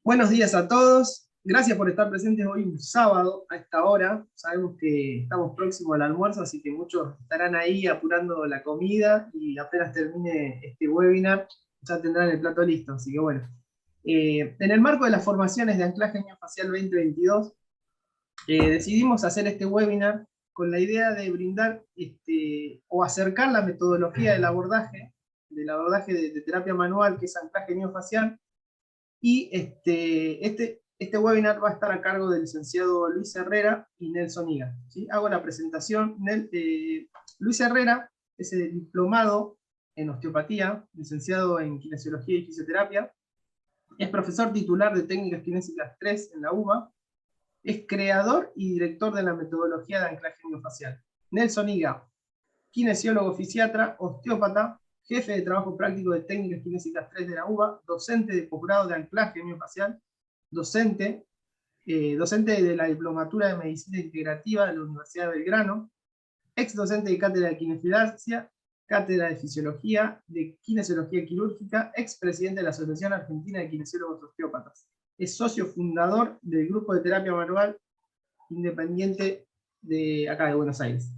Buenos días a todos. Gracias por estar presentes hoy un sábado a esta hora. Sabemos que estamos próximos al almuerzo, así que muchos estarán ahí apurando la comida y apenas termine este webinar ya tendrán el plato listo. Así que bueno, en el marco de las formaciones de Anclaje Miofacial 2022, decidimos hacer este webinar con la idea de brindar o acercar la metodología del abordaje de terapia manual, que es anclaje miofacial. Y este webinar va a estar a cargo del licenciado Luis Herrera y Nelson Higa, ¿sí? Hago la presentación. Luis Herrera es el diplomado en osteopatía, licenciado en kinesiología y fisioterapia, es profesor titular de técnicas kinésicas 3 en la UBA, es creador y director de la metodología de anclaje miofacial. Nelson Higa, kinesiólogo fisiatra, osteópata, jefe de trabajo práctico de técnicas kinésicas 3 de la UBA, docente de posgrado de anclaje miofacial, docente de la Diplomatura de Medicina Integrativa de la Universidad de Belgrano, ex docente de cátedra de kinesiología, cátedra de fisiología, de kinesiología quirúrgica, ex presidente de la Asociación Argentina de Kinesiólogos Osteópatas. Es socio fundador del grupo de terapia manual independiente de acá de Buenos Aires.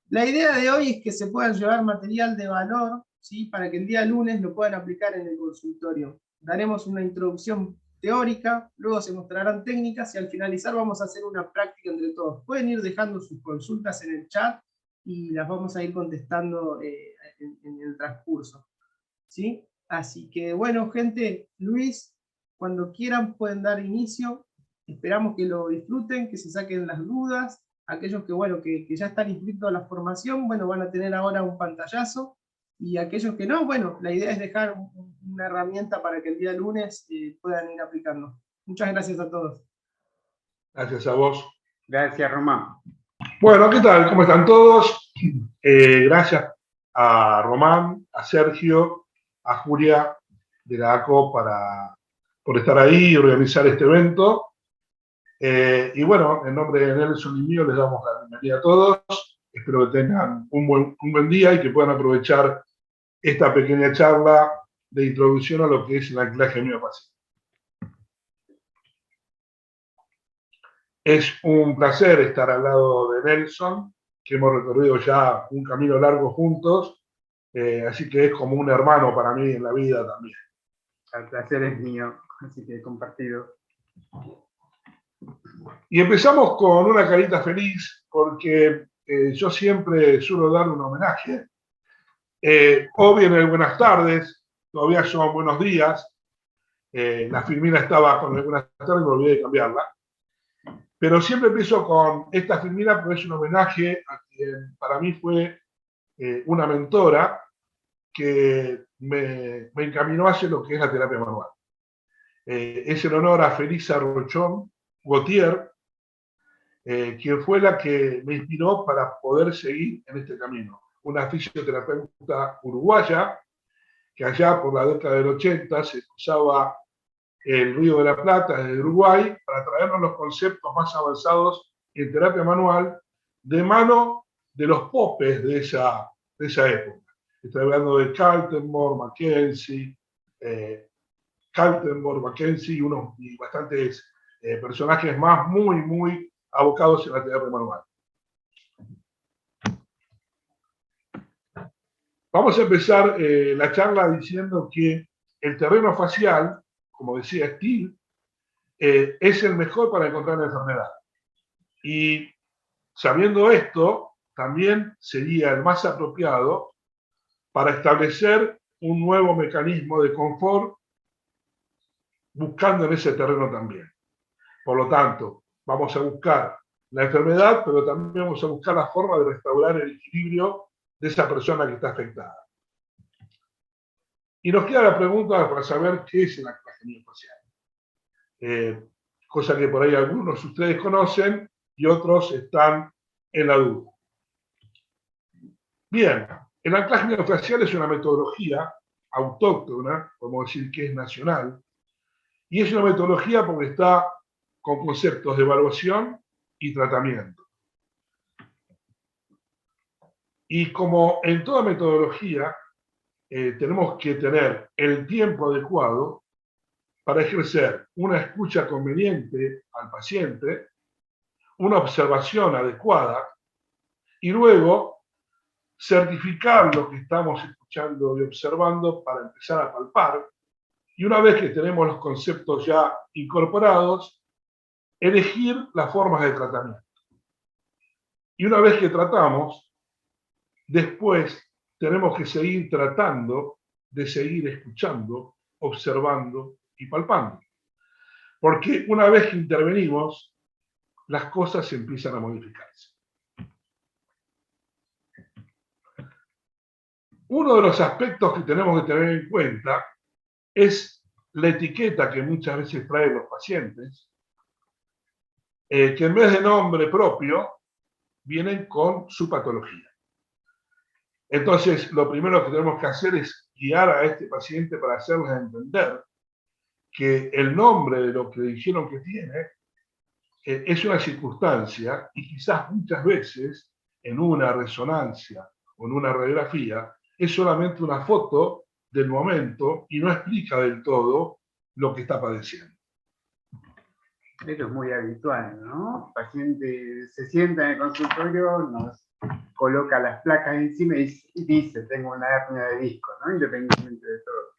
La idea de hoy es que se puedan llevar material de valor, ¿sí? Para que el día lunes lo puedan aplicar en el consultorio. Daremos una introducción teórica, luego se mostrarán técnicas y al finalizar vamos a hacer una práctica entre todos. Pueden ir dejando sus consultas en el chat y las vamos a ir contestando en el transcurso, ¿sí? Así que bueno, gente, Luis, cuando quieran pueden dar inicio. Esperamos que lo disfruten, que se saquen las dudas. Aquellos que, bueno, que ya están inscritos a la formación, bueno, van a tener ahora un pantallazo. Y aquellos que no, bueno, la idea es dejar una herramienta para que el día lunes puedan ir aplicando. Muchas gracias a todos. Gracias a vos. Gracias, Román. Bueno, ¿qué tal? ¿Cómo están todos? Gracias a Román, a Sergio, a Julia de la ACO por estar ahí y organizar este evento. Y bueno, en nombre de Nelson y mío les damos la bienvenida a todos. Espero que tengan un buen día y que puedan aprovechar esta pequeña charla de introducción a lo que es el anclaje miofacial. Es un placer estar al lado de Nelson, que hemos recorrido ya un camino largo juntos, así que es como un hermano para mí en la vida también. El placer es mío, así que he compartido. Y empezamos con una carita feliz, porque yo siempre suelo dar un homenaje. Hoy en el buenas tardes, todavía son buenos días. La filmina estaba con el buenas tardes, me olvidé de cambiarla. Pero siempre empiezo con esta filmina porque es un homenaje a quien para mí fue una mentora que me encaminó hacia lo que es la terapia manual. Es en honor a Felisa Rochón Gautier, quien fue la que me inspiró para poder seguir en este camino. Una fisioterapeuta uruguaya que allá por la década del 80 se cruzaba el Río de la Plata desde Uruguay para traernos los conceptos más avanzados en terapia manual de mano de los popes de esa época. Estoy hablando de Kaltenborn, Mackenzie y bastantes personajes más muy abocados en la terapia manual. Vamos a empezar la charla diciendo que el terreno facial, como decía Steele, es el mejor para encontrar la enfermedad. Y sabiendo esto, también sería el más apropiado para establecer un nuevo mecanismo de confort buscando en ese terreno también. Por lo tanto, vamos a buscar la enfermedad, pero también vamos a buscar la forma de restaurar el equilibrio de esa persona que está afectada. Y nos queda la pregunta para saber qué es el anclaje miofacial. Cosa que por ahí algunos de ustedes conocen y otros están en la duda. Bien, el anclaje miofacial es una metodología autóctona, podemos decir que es nacional, y es una metodología porque está con conceptos de evaluación y tratamiento. Y como en toda metodología, tenemos que tener el tiempo adecuado para ejercer una escucha conveniente al paciente, una observación adecuada y luego certificar lo que estamos escuchando y observando para empezar a palpar. Y una vez que tenemos los conceptos ya incorporados, elegir las formas de tratamiento. Y una vez que tratamos, después tenemos que seguir tratando de seguir escuchando, observando y palpando. Porque una vez que intervenimos, las cosas empiezan a modificarse. Uno de los aspectos que tenemos que tener en cuenta es la etiqueta que muchas veces traen los pacientes, que en vez de nombre propio, vienen con su patología. Entonces, lo primero que tenemos que hacer es guiar a este paciente para hacerles entender que el nombre de lo que dijeron que tiene es una circunstancia y quizás muchas veces en una resonancia o en una radiografía es solamente una foto del momento y no explica del todo lo que está padeciendo. Esto es muy habitual, ¿no? El paciente se sienta en el consultorio, nos coloca las placas encima y dice, tengo una hernia de disco, ¿no? Independientemente de todo.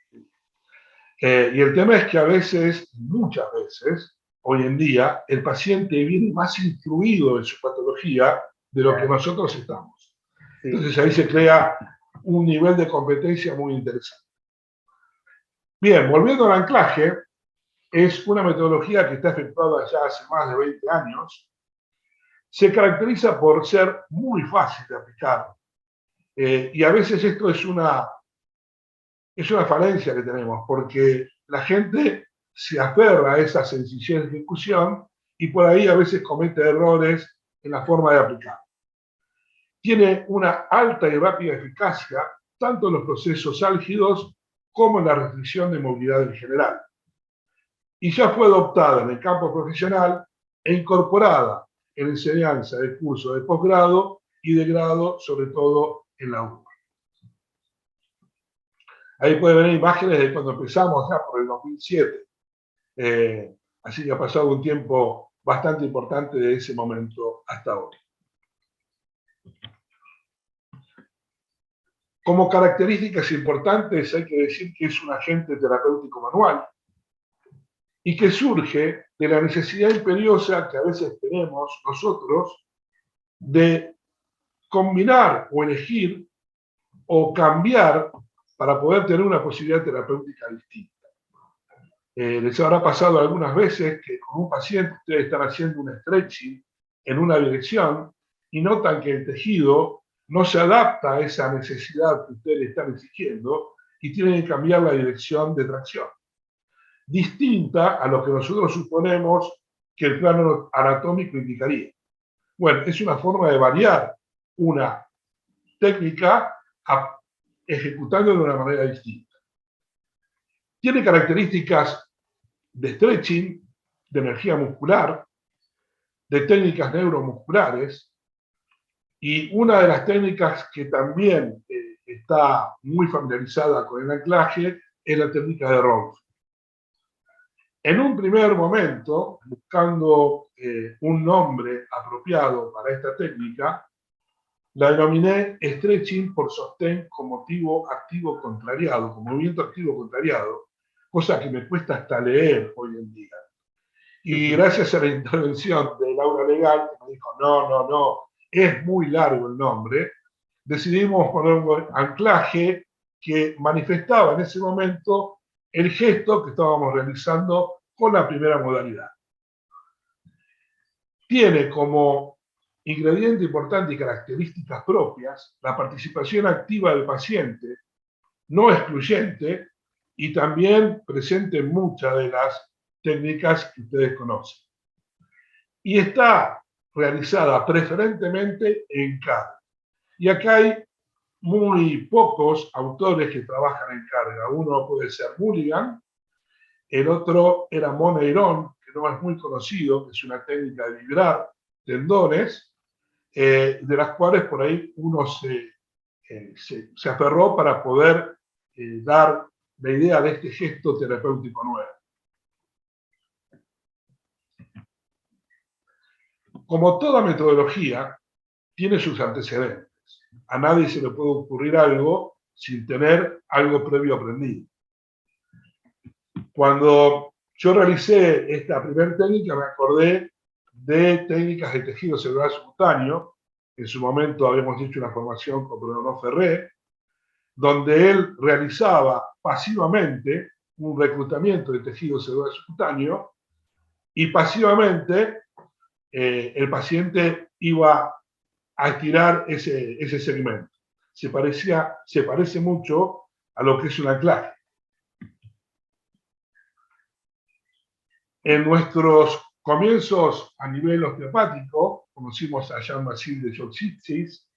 Y el tema es que a veces, muchas veces, hoy en día, el paciente viene más instruido en su patología de lo que nosotros estamos. Sí. Entonces ahí se crea un nivel de competencia muy interesante. Bien, volviendo al anclaje, es una metodología que está efectuada ya hace más de 20 años. Se caracteriza por ser muy fácil de aplicar. Y a veces esto es una falencia que tenemos, porque la gente se aferra a esa sencillez de ejecución y por ahí a veces comete errores en la forma de aplicar. Tiene una alta y rápida eficacia tanto en los procesos álgidos como en la restricción de movilidad en general. Y ya fue adoptada en el campo profesional e incorporada en enseñanza de cursos de posgrado y de grado, sobre todo en la UBA. Ahí pueden ver imágenes de cuando empezamos ya por el 2007. Así que ha pasado un tiempo bastante importante de ese momento hasta hoy. Como características importantes hay que decir que es un agente terapéutico manual y que surge de la necesidad imperiosa que a veces tenemos nosotros de combinar o elegir o cambiar para poder tener una posibilidad terapéutica distinta. Les habrá pasado algunas veces que con un paciente ustedes están haciendo un stretching en una dirección y notan que el tejido no se adapta a esa necesidad que ustedes están exigiendo y tienen que cambiar la dirección de tracción. Distinta a lo que nosotros suponemos que el plano anatómico indicaría. Bueno, es una forma de variar una técnica ejecutando de una manera distinta. Tiene características de stretching, de energía muscular, de técnicas neuromusculares, y una de las técnicas que también está muy familiarizada con el anclaje es la técnica de Rolf. En un primer momento, buscando un nombre apropiado para esta técnica, la denominé stretching por sostén con motivo activo contrariado, con movimiento activo contrariado, cosa que me cuesta hasta leer hoy en día. Y gracias a la intervención de Laura Legal, que me dijo, no, es muy largo el nombre, decidimos poner un anclaje que manifestaba en ese momento el gesto que estábamos realizando con la primera modalidad. Tiene como ingrediente importante y características propias la participación activa del paciente, no excluyente, y también presente en muchas de las técnicas que ustedes conocen. Y está realizada preferentemente en carga. Y acá hay muy pocos autores que trabajan en carga. Uno puede ser Mulligan, el otro era Moneiron, que no es muy conocido, que es una técnica de vibrar tendones, de las cuales por ahí uno se aferró para poder dar la idea de este gesto terapéutico nuevo. Como toda metodología, tiene sus antecedentes. A nadie se le puede ocurrir algo sin tener algo previo aprendido. Cuando yo realicé esta primera técnica, me acordé de técnicas de tejido celular subcutáneo. En su momento habíamos hecho una formación con Bruno Ferré, donde él realizaba pasivamente un reclutamiento de tejido celular subcutáneo y pasivamente el paciente iba a estirar ese segmento. Se parece mucho a lo que es un anclaje. En nuestros comienzos a nivel osteopático, conocimos a Jean-Baptiste de Joxitis,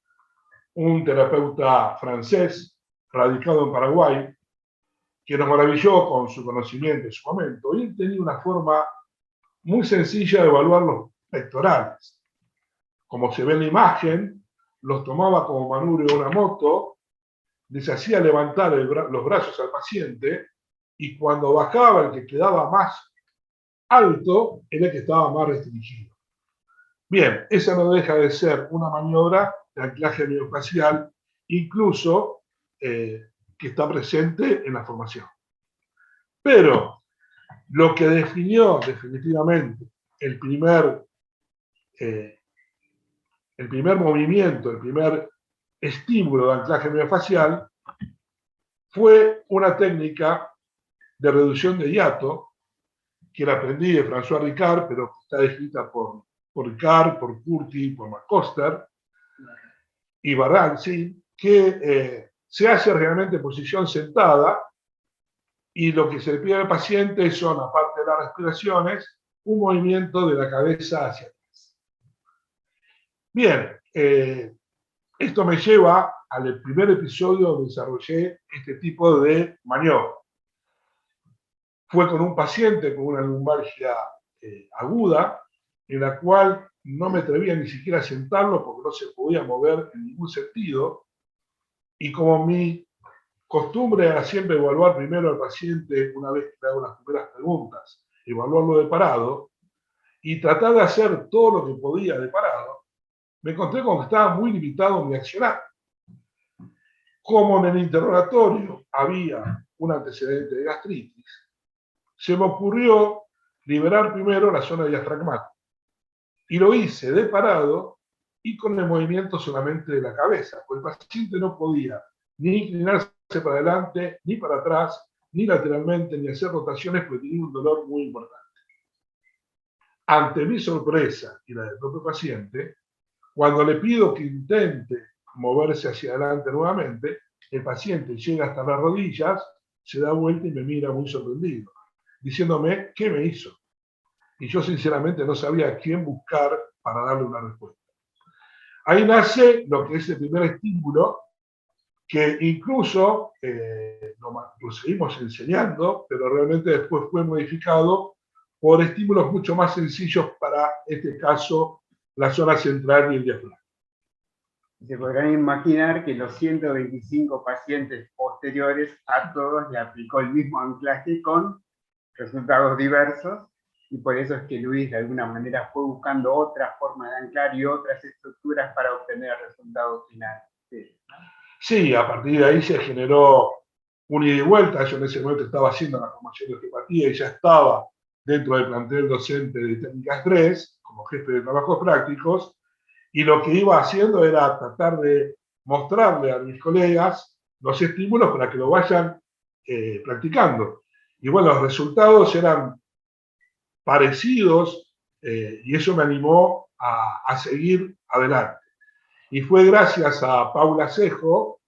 un terapeuta francés radicado en Paraguay, que nos maravilló con su conocimiento en su momento. Y él tenía una forma muy sencilla de evaluar los pectorales. Como se ve en la imagen, los tomaba como manubrio de una moto, les hacía levantar los brazos al paciente y cuando bajaba el que quedaba más alto era el que estaba más restringido. Bien, esa no deja de ser una maniobra de anclaje miofacial, incluso que está presente en la formación. Pero lo que definió definitivamente el primer movimiento, el primer estímulo de anclaje miofacial fue una técnica de reducción de hiato que la aprendí de François Ricard, pero está descrita por Ricard, por Curti, por McCoster y Barral, sí, que se hace realmente en posición sentada y lo que se le pide al paciente son, aparte de las respiraciones, un movimiento de la cabeza hacia atrás. Bien, esto me lleva al primer episodio donde desarrollé este tipo de maniobra. Fue con un paciente con una lumbalgia aguda, en la cual no me atrevía ni siquiera a sentarlo porque no se podía mover en ningún sentido. Y como mi costumbre era siempre evaluar primero al paciente una vez que le hago las primeras preguntas, evaluarlo de parado y tratar de hacer todo lo que podía de parado, me encontré con que estaba muy limitado en mi accionar. Como en el interrogatorio había un antecedente de gastritis, se me ocurrió liberar primero la zona diafragmática. Y lo hice de parado y con el movimiento solamente de la cabeza, porque el paciente no podía ni inclinarse para adelante, ni para atrás, ni lateralmente, ni hacer rotaciones, porque tenía un dolor muy importante. Ante mi sorpresa y la del propio paciente, cuando le pido que intente moverse hacia adelante nuevamente, el paciente llega hasta las rodillas, se da vuelta y me mira muy sorprendido, diciéndome qué me hizo. Y yo sinceramente no sabía a quién buscar para darle una respuesta. Ahí nace lo que es el primer estímulo, que incluso lo seguimos enseñando, pero realmente después fue modificado por estímulos mucho más sencillos para este caso, la zona central y el diafragma. Se podrán imaginar que los 125 pacientes posteriores a todos le aplicó el mismo anclaje con resultados diversos, y por eso es que Luis de alguna manera fue buscando otra forma de anclar y otras estructuras para obtener el resultado final. Sí, a partir de ahí se generó un ida y vuelta. Yo en ese momento estaba haciendo la formación de osteopatía y ya estaba dentro del plantel docente de técnicas 3, como jefe de trabajos prácticos, y lo que iba haciendo era tratar de mostrarle a mis colegas los estímulos para que lo vayan practicando. Y bueno, los resultados eran parecidos y eso me animó a seguir adelante. Y fue gracias a Paula Cejo,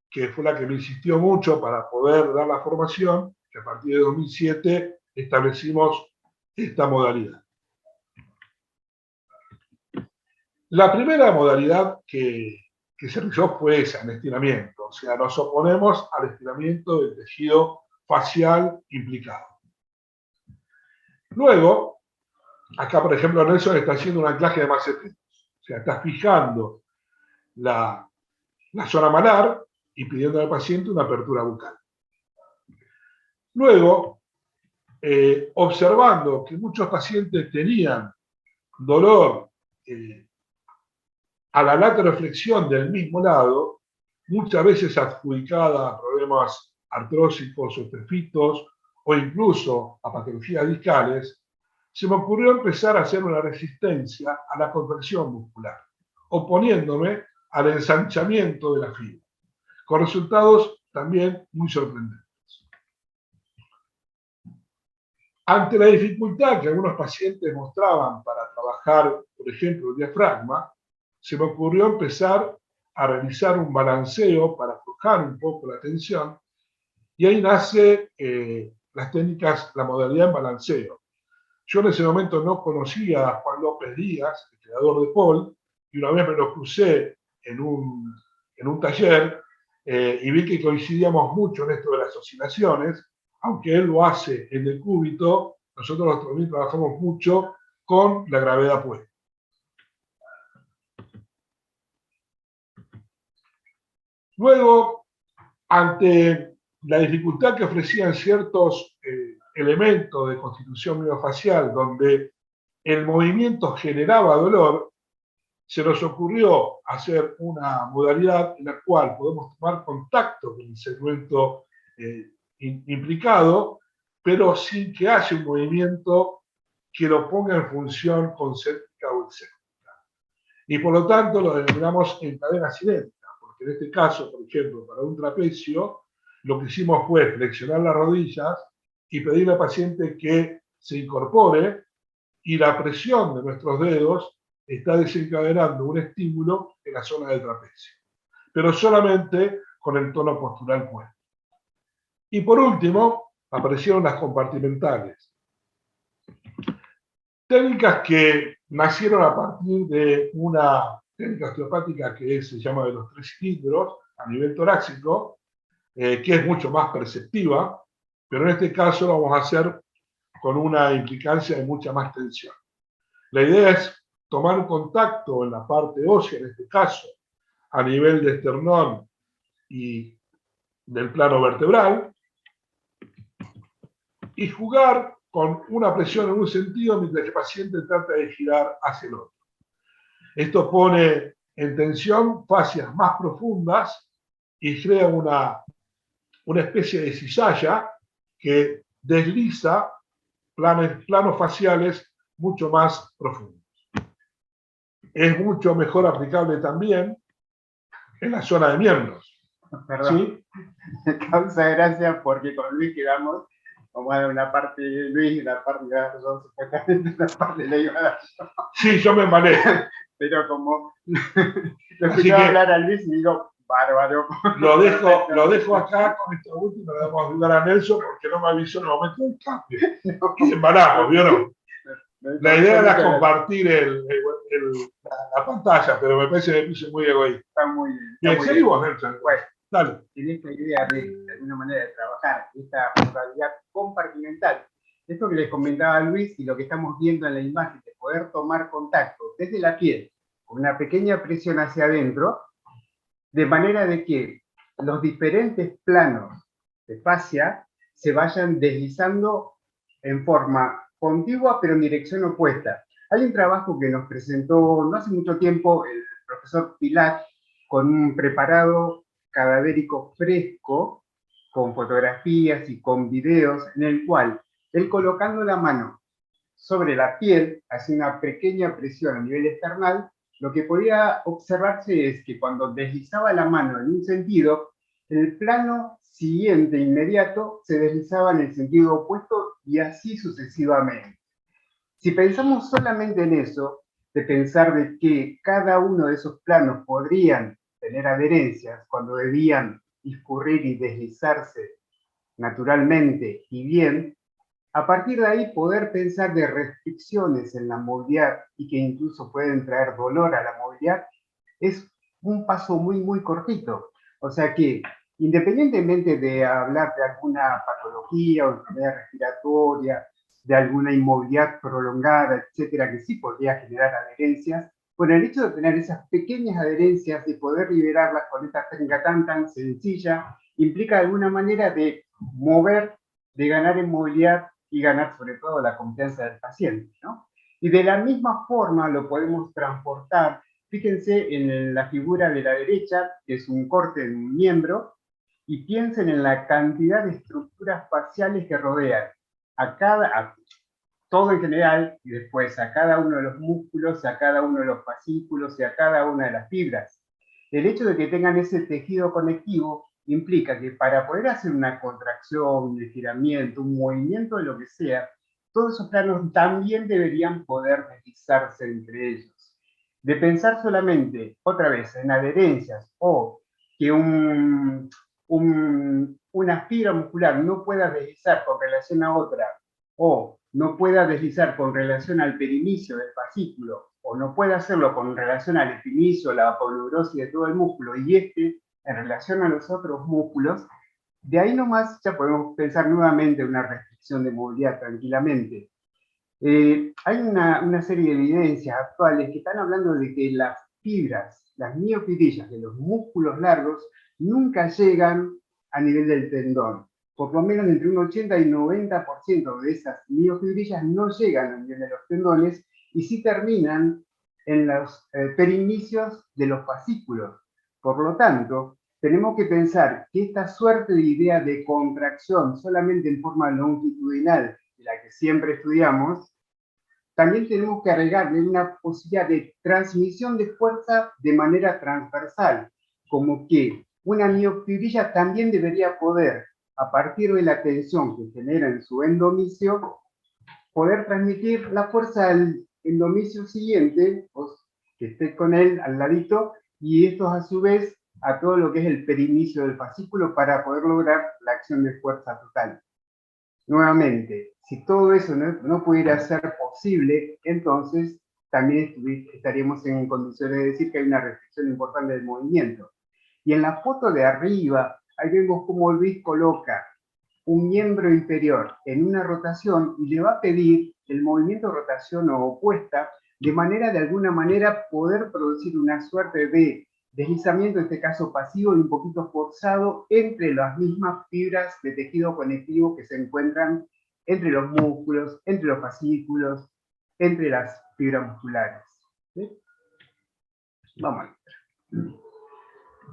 que fue la que me insistió mucho para poder dar la formación, que a partir de 2007 establecimos esta modalidad. La primera modalidad que se realizó fue esa, el estiramiento. O sea, nos oponemos al estiramiento del tejido facial implicado. Luego, acá por ejemplo Nelson está haciendo un anclaje de maceteros. O sea, está fijando la zona malar y pidiendo al paciente una apertura bucal. Luego, observando que muchos pacientes tenían dolor a la lateroflexión del mismo lado, muchas veces adjudicada a problemas artrósicos o pefitos o incluso a patologías discales, se me ocurrió empezar a hacer una resistencia a la contracción muscular, oponiéndome al ensanchamiento de la fibra, con resultados también muy sorprendentes. Ante la dificultad que algunos pacientes mostraban para trabajar, por ejemplo, el diafragma, se me ocurrió empezar a realizar un balanceo para aflojar un poco la tensión, y ahí nace las técnicas, la modalidad en balanceo. Yo en ese momento no conocía a Juan López Díaz, el creador de Paul, y una vez me lo crucé en un taller y vi que coincidíamos mucho en esto de las oscilaciones. Aunque él lo hace en el cúbito, nosotros también trabajamos mucho con la gravedad puesta. Luego, ante la dificultad que ofrecían ciertos elementos de constitución miofacial donde el movimiento generaba dolor, se nos ocurrió hacer una modalidad en la cual podemos tomar contacto con el segmento implicado, pero sin que haya un movimiento que lo ponga en función concéntrica o excéntrica. Y por lo tanto lo denominamos en cadena cinética, porque en este caso, por ejemplo, para un trapecio, lo que hicimos fue flexionar las rodillas y pedirle al paciente que se incorpore, y la presión de nuestros dedos está desencadenando un estímulo en la zona del trapecio, pero solamente con el tono postural puesto. Y por último, aparecieron las compartimentales. Técnicas que nacieron a partir de una técnica osteopática que se llama de los 3 cilindros a nivel torácico, que es mucho más perceptiva, pero en este caso lo vamos a hacer con una implicancia de mucha más tensión. La idea es tomar un contacto en la parte ósea, en este caso, a nivel de esternón y del plano vertebral, y jugar con una presión en un sentido mientras el paciente trata de girar hacia el otro. Esto pone en tensión fascias más profundas y crea una especie de cizalla que desliza planos faciales mucho más profundos. Es mucho mejor aplicable también en la zona de miembros. Perdón, ¿Sí? me causa gracia porque con Luis quedamos como de una parte de Luis y la parte de yo, supuestamente la parte le iba a dar yo. Sí, yo me embalé. Pero como lo escuchaba hablar a Luis y digo, bárbaro. Lo dejo acá con esta última, le vamos a ayudar a Nelson porque no me avisó en el momento del cambio. No. Y embalamos, ¿vieron? La idea era compartir la pantalla, pero me parece que me puse muy egoísta. Está muy bien. Bien, seguimos, Nelson. Bueno, dale. En esta idea de alguna manera de trabajar esta modalidad compartimental, esto que les comentaba Luis y lo que estamos viendo en la imagen, de poder tomar contacto desde la piel con una pequeña presión hacia adentro, de manera de que los diferentes planos de fascia se vayan deslizando en forma contigua pero en dirección opuesta. Hay un trabajo que nos presentó no hace mucho tiempo el profesor Pilat con un preparado cadavérico fresco, con fotografías y con videos, en el cual él, colocando la mano sobre la piel, hace una pequeña presión a nivel external, lo que podía observarse es que cuando deslizaba la mano en un sentido, el plano siguiente, inmediato, se deslizaba en el sentido opuesto y así sucesivamente. Si pensamos solamente en eso, de pensar de que cada uno de esos planos podrían tener adherencias cuando debían discurrir y deslizarse naturalmente y bien, a partir de ahí poder pensar de restricciones en la movilidad y que incluso pueden traer dolor a la movilidad, es un paso muy cortito. O sea que, independientemente de hablar de alguna patología o enfermedad respiratoria, de alguna inmovilidad prolongada, etcétera, que sí podría generar adherencias, con el hecho de tener esas pequeñas adherencias y poder liberarlas con esta técnica tan sencilla, implica de alguna manera de mover de ganar en movilidad y ganar sobre todo la confianza del paciente, ¿no? Y de la misma forma lo podemos transportar. Fíjense en la figura de la derecha, que es un corte de un miembro, y piensen en la cantidad de estructuras faciales que rodean a todo en general, y después a cada uno de los músculos, a cada uno de los fascículos y a cada una de las fibras. El hecho de que tengan ese tejido conectivo implica que para poder hacer una contracción, un estiramiento, un movimiento de lo que sea, todos esos planos también deberían poder deslizarse entre ellos. De pensar solamente, otra vez, en adherencias o que una fibra muscular no pueda deslizar con relación a otra, o no pueda deslizar con relación al perinicio del fascículo, o no pueda hacerlo con relación al epinicio, la aponeurosis de todo el músculo, y en relación a los otros músculos, de ahí nomás ya podemos pensar nuevamente en una restricción de movilidad tranquilamente. Hay una serie de evidencias actuales que están hablando de que las fibras, las miofibrillas de los músculos largos, nunca llegan a nivel del tendón. Por lo menos entre un 80 y 90% de esas miofibrillas no llegan a nivel de los tendones y sí terminan en los perinicios de los fascículos. Por lo tanto, tenemos que pensar que esta suerte de idea de contracción solamente en forma longitudinal, de la que siempre estudiamos, también tenemos que agregarle una posibilidad de transmisión de fuerza de manera transversal, como que una miofibrilla también debería poder, a partir de la tensión que genera en su endomisio, poder transmitir la fuerza al endomisio siguiente, que esté con él al ladito, y estos a su vez a todo lo que es el perinicio del fascículo para poder lograr la acción de fuerza total. Nuevamente, si todo eso no pudiera ser posible, entonces también estaríamos en condiciones de decir que hay una restricción importante del movimiento. Y en la foto de arriba, ahí vemos cómo Luis coloca un miembro inferior en una rotación y le va a pedir el movimiento de rotación opuesta, de manera de alguna manera poder producir una suerte de deslizamiento, en este caso pasivo y un poquito forzado, entre las mismas fibras de tejido conectivo que se encuentran entre los músculos, entre los fascículos, entre las fibras musculares. ¿Sí? Vamos a ver.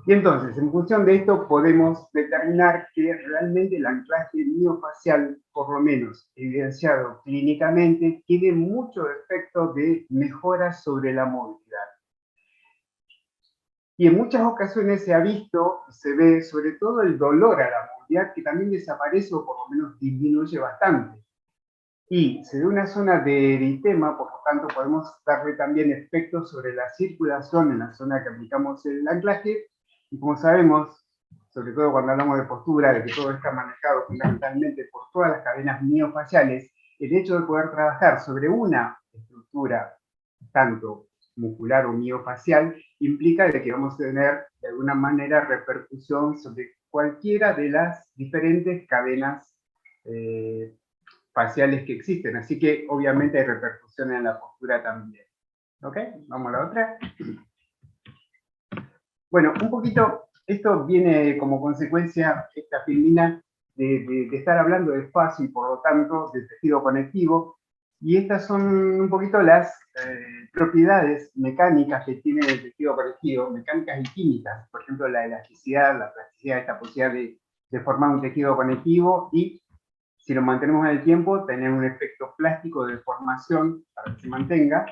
Y entonces, en función de esto, podemos determinar que realmente el anclaje miofacial, por lo menos evidenciado clínicamente, tiene mucho efecto de mejora sobre la movilidad. Y en muchas ocasiones se ha visto, se ve sobre todo el dolor a la movilidad, que también desaparece o por lo menos disminuye bastante. Y se ve una zona de eritema, por lo tanto podemos darle también efectos sobre la circulación en la zona que aplicamos el anclaje. Y como sabemos, sobre todo cuando hablamos de postura, de que todo está manejado fundamentalmente por todas las cadenas miofaciales, el hecho de poder trabajar sobre una estructura, tanto muscular o miofacial, implica de que vamos a tener de alguna manera repercusión sobre cualquiera de las diferentes cadenas faciales que existen. Así que obviamente hay repercusiones en la postura también. ¿Ok? Vamos a la otra. Bueno, un poquito, esto viene como consecuencia, esta filmina, de estar hablando de espacio y por lo tanto de tejido conectivo. Y estas son un poquito las propiedades mecánicas que tiene el tejido conectivo, mecánicas y químicas. Por ejemplo, la elasticidad, la plasticidad, esta posibilidad de formar un tejido conectivo y, si lo mantenemos en el tiempo, tener un efecto plástico de deformación para que se mantenga.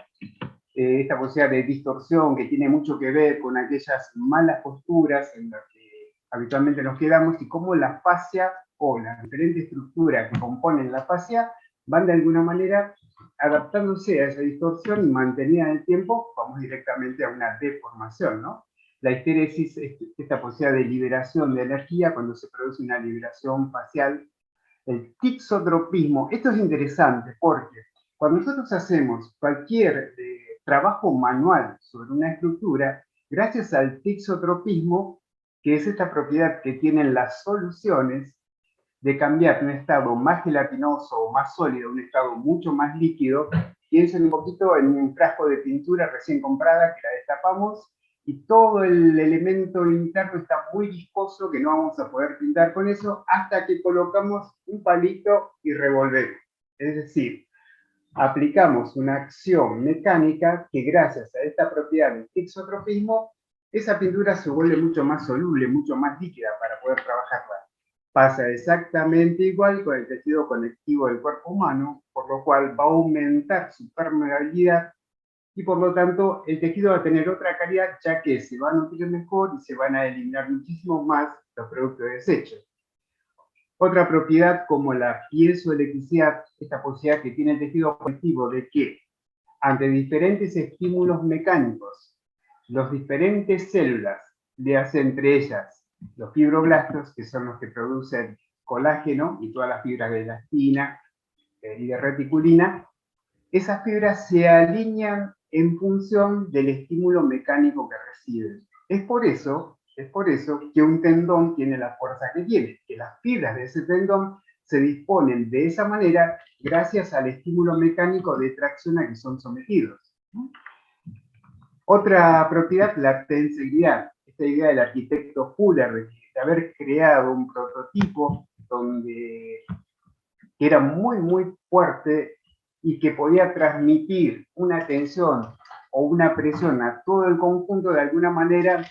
Esta posibilidad de distorsión que tiene mucho que ver con aquellas malas posturas en las que habitualmente nos quedamos y cómo la fascia o las diferentes estructuras que componen la fascia van de alguna manera adaptándose a esa distorsión y mantenida en el tiempo, vamos directamente a una deformación, ¿no? La histéresis es esta posibilidad de liberación de energía cuando se produce una liberación facial. El tixotropismo, esto es interesante porque cuando nosotros hacemos cualquier trabajo manual sobre una estructura, gracias al tixotropismo, que es esta propiedad que tienen las soluciones de cambiar de un estado más gelatinoso o más sólido a un estado mucho más líquido, piensen un poquito en un frasco de pintura recién comprada que la destapamos y todo el elemento interno está muy viscoso, que no vamos a poder pintar con eso, hasta que colocamos un palito y revolvemos. Es decir, aplicamos una acción mecánica que gracias a esta propiedad del tixotropismo, esa pintura se vuelve mucho más soluble, mucho más líquida para poder trabajarla. Pasa exactamente igual con el tejido conectivo del cuerpo humano, por lo cual va a aumentar su permeabilidad y por lo tanto el tejido va a tener otra calidad, ya que se va a nutrir mejor y se van a eliminar muchísimo más los productos de desecho. Otra propiedad como la piezoelectricidad, esta posibilidad que tiene el tejido conectivo de que ante diferentes estímulos mecánicos, las diferentes células, le hacen entre ellas los fibroblastos, que son los que producen colágeno y todas las fibras de elastina y de reticulina, esas fibras se alinean en función del estímulo mecánico que reciben. Es por eso que un tendón tiene la fuerza que tiene, que las fibras de ese tendón se disponen de esa manera gracias al estímulo mecánico de tracción a que son sometidos. Otra propiedad, la tensegridad. Esta idea del arquitecto Fuller de haber creado un prototipo que era muy, muy fuerte y que podía transmitir una tensión o una presión a todo el conjunto de alguna manera,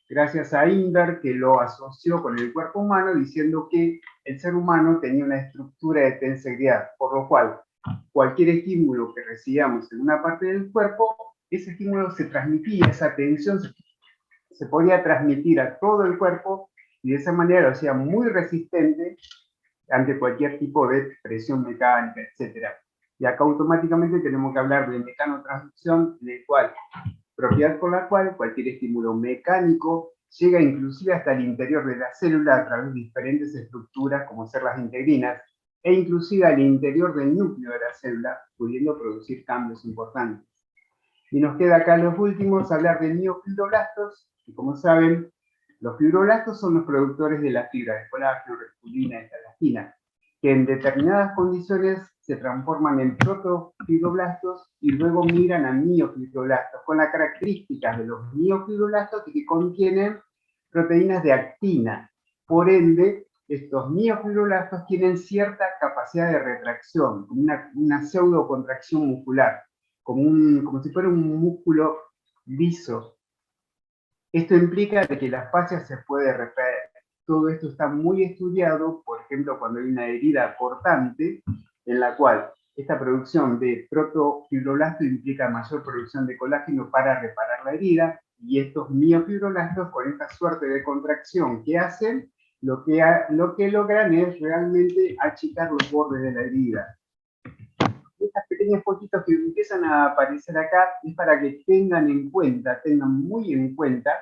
gracias a Inver, que lo asoció con el cuerpo humano, diciendo que el ser humano tenía una estructura de tensegridad, por lo cual cualquier estímulo que recibamos en una parte del cuerpo, ese estímulo se transmitía, esa tensión se podía transmitir a todo el cuerpo y de esa manera lo hacía muy resistente ante cualquier tipo de presión mecánica, etc. Y acá automáticamente tenemos que hablar de mecanotransducción, propiedad por la cual cualquier estímulo mecánico llega inclusive hasta el interior de la célula a través de diferentes estructuras, como ser las integrinas, e inclusive al interior del núcleo de la célula, pudiendo producir cambios importantes. Y nos queda acá los últimos hablar de miofibroblastos, y como saben, los fibroblastos son los productores de la fibra de colágeno, reticulina y elastina, que en determinadas condiciones se transforman en protofibroblastos y luego migran a miofibroblastos, con las características de los miofibroblastos que contienen proteínas de actina. Por ende, estos miofibroblastos tienen cierta capacidad de retracción, como una pseudocontracción muscular, como si fuera un músculo liso. Esto implica de que la fascia se puede retraer. Todo esto está muy estudiado, por ejemplo, cuando hay una herida cortante, en la cual esta producción de protofibroblasto implica mayor producción de colágeno para reparar la herida, y estos miofibroblastos, con esta suerte de contracción que hacen, lo que logran es realmente achicar los bordes de la herida. Estas pequeñas fotitos que empiezan a aparecer acá es para que tengan muy en cuenta,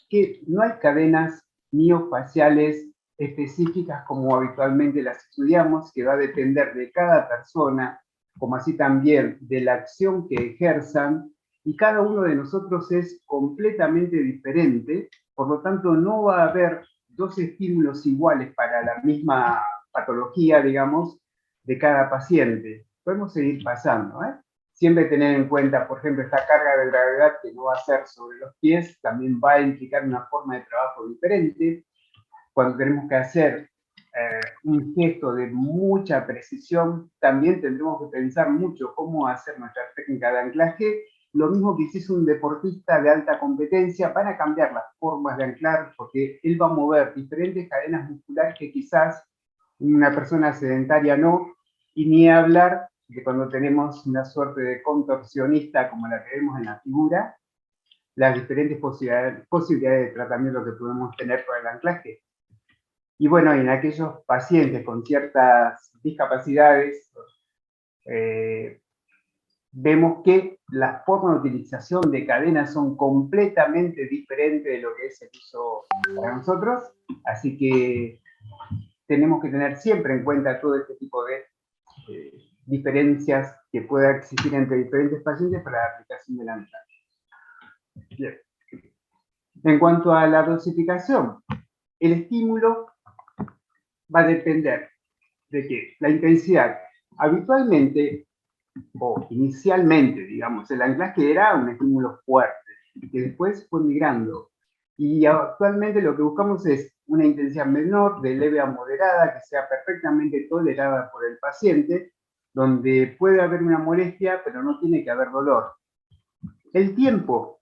que no hay cadenas miofaciales específicas como habitualmente las estudiamos, que va a depender de cada persona, como así también de la acción que ejerzan, y cada uno de nosotros es completamente diferente, por lo tanto no va a haber dos estímulos iguales para la misma patología, digamos, de cada paciente. Podemos seguir pasando, ¿eh? Siempre tener en cuenta, por ejemplo, esta carga de gravedad que no va a ser sobre los pies, también va a implicar una forma de trabajo diferente. Cuando tenemos que hacer un gesto de mucha precisión, también tendremos que pensar mucho cómo hacer nuestra técnica de anclaje. Lo mismo que si es un deportista de alta competencia, van a cambiar las formas de anclar, porque él va a mover diferentes cadenas musculares que quizás una persona sedentaria no, y ni hablar de cuando tenemos una suerte de contorsionista como la que vemos en la figura, las diferentes posibilidades de tratamiento que podemos tener por el anclaje. Y bueno, en aquellos pacientes con ciertas discapacidades, vemos que las formas de utilización de cadenas son completamente diferentes de lo que es el uso para nosotros, así que tenemos que tener siempre en cuenta todo este tipo de diferencias que pueda existir entre diferentes pacientes para la aplicación del anclaje. Bien. En cuanto a la dosificación, el estímulo va a depender de que la intensidad, habitualmente o inicialmente, digamos, el anclaje era un estímulo fuerte, que después fue migrando. Y actualmente lo que buscamos es una intensidad menor, de leve a moderada, que sea perfectamente tolerada por el paciente, donde puede haber una molestia, pero no tiene que haber dolor. El tiempo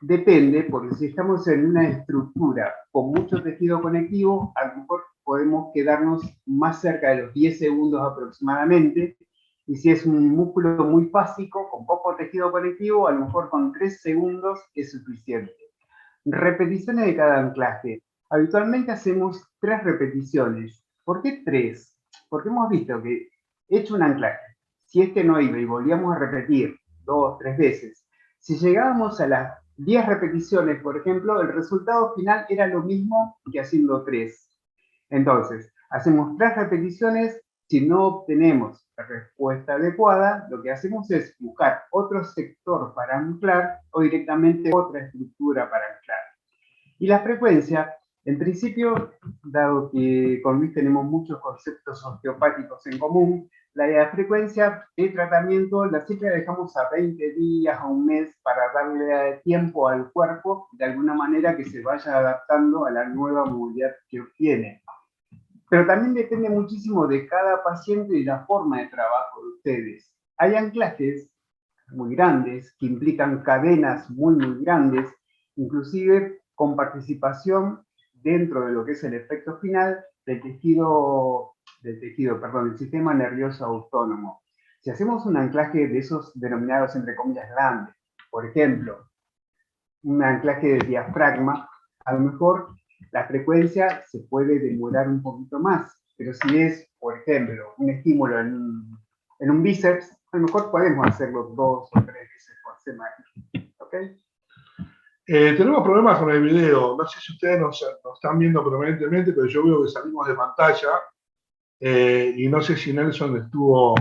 depende, porque si estamos en una estructura con mucho tejido conectivo, a lo mejor podemos quedarnos más cerca de los 10 segundos aproximadamente, y si es un músculo muy básico, con poco tejido conectivo, a lo mejor con 3 segundos es suficiente. Repeticiones de cada anclaje. Habitualmente hacemos 3 repeticiones. ¿Por qué 3? Porque hemos visto que, hecho un anclaje, si este no iba y volvíamos a repetir 2, 3 veces, si llegábamos a las 10 repeticiones, por ejemplo, el resultado final era lo mismo que haciendo 3. Entonces, hacemos 3 repeticiones. Si no obtenemos la respuesta adecuada, lo que hacemos es buscar otro sector para anclar o directamente otra estructura para anclar. Y la frecuencia, en principio, dado que con Luis tenemos muchos conceptos osteopáticos en común, la frecuencia de tratamiento la siempre dejamos a 20 días, a un mes, para darle tiempo al cuerpo de alguna manera que se vaya adaptando a la nueva movilidad que obtiene. Pero también depende muchísimo de cada paciente y la forma de trabajo de ustedes. Hay anclajes muy grandes que implican cadenas muy grandes, inclusive con participación dentro de lo que es el efecto final del sistema nervioso autónomo. Si hacemos un anclaje de esos denominados entre comillas grandes, por ejemplo, un anclaje de diafragma, a lo mejor la frecuencia se puede demorar un poquito más, pero si es, por ejemplo, un estímulo en un bíceps, a lo mejor podemos hacerlo 2 o 3 veces por semana. ¿Ok? Tenemos problemas con el video. No sé si ustedes nos están viendo permanentemente, pero yo veo que salimos de pantalla y no sé si Nelson estuvo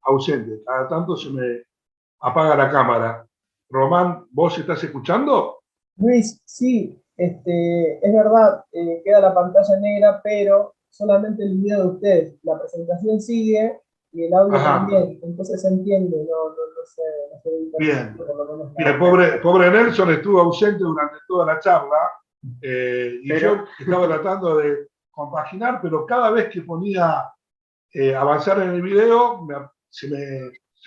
ausente. Cada tanto se me apaga la cámara. Román, ¿vos estás escuchando? Luis, sí, es verdad, queda la pantalla negra, pero solamente el video de ustedes. La presentación sigue y el audio también, entonces se entiende, no sé. Bien, bien, pobre Nelson estuvo ausente durante toda la charla y yo estaba tratando de compaginar, pero cada vez que ponía avanzar en el video se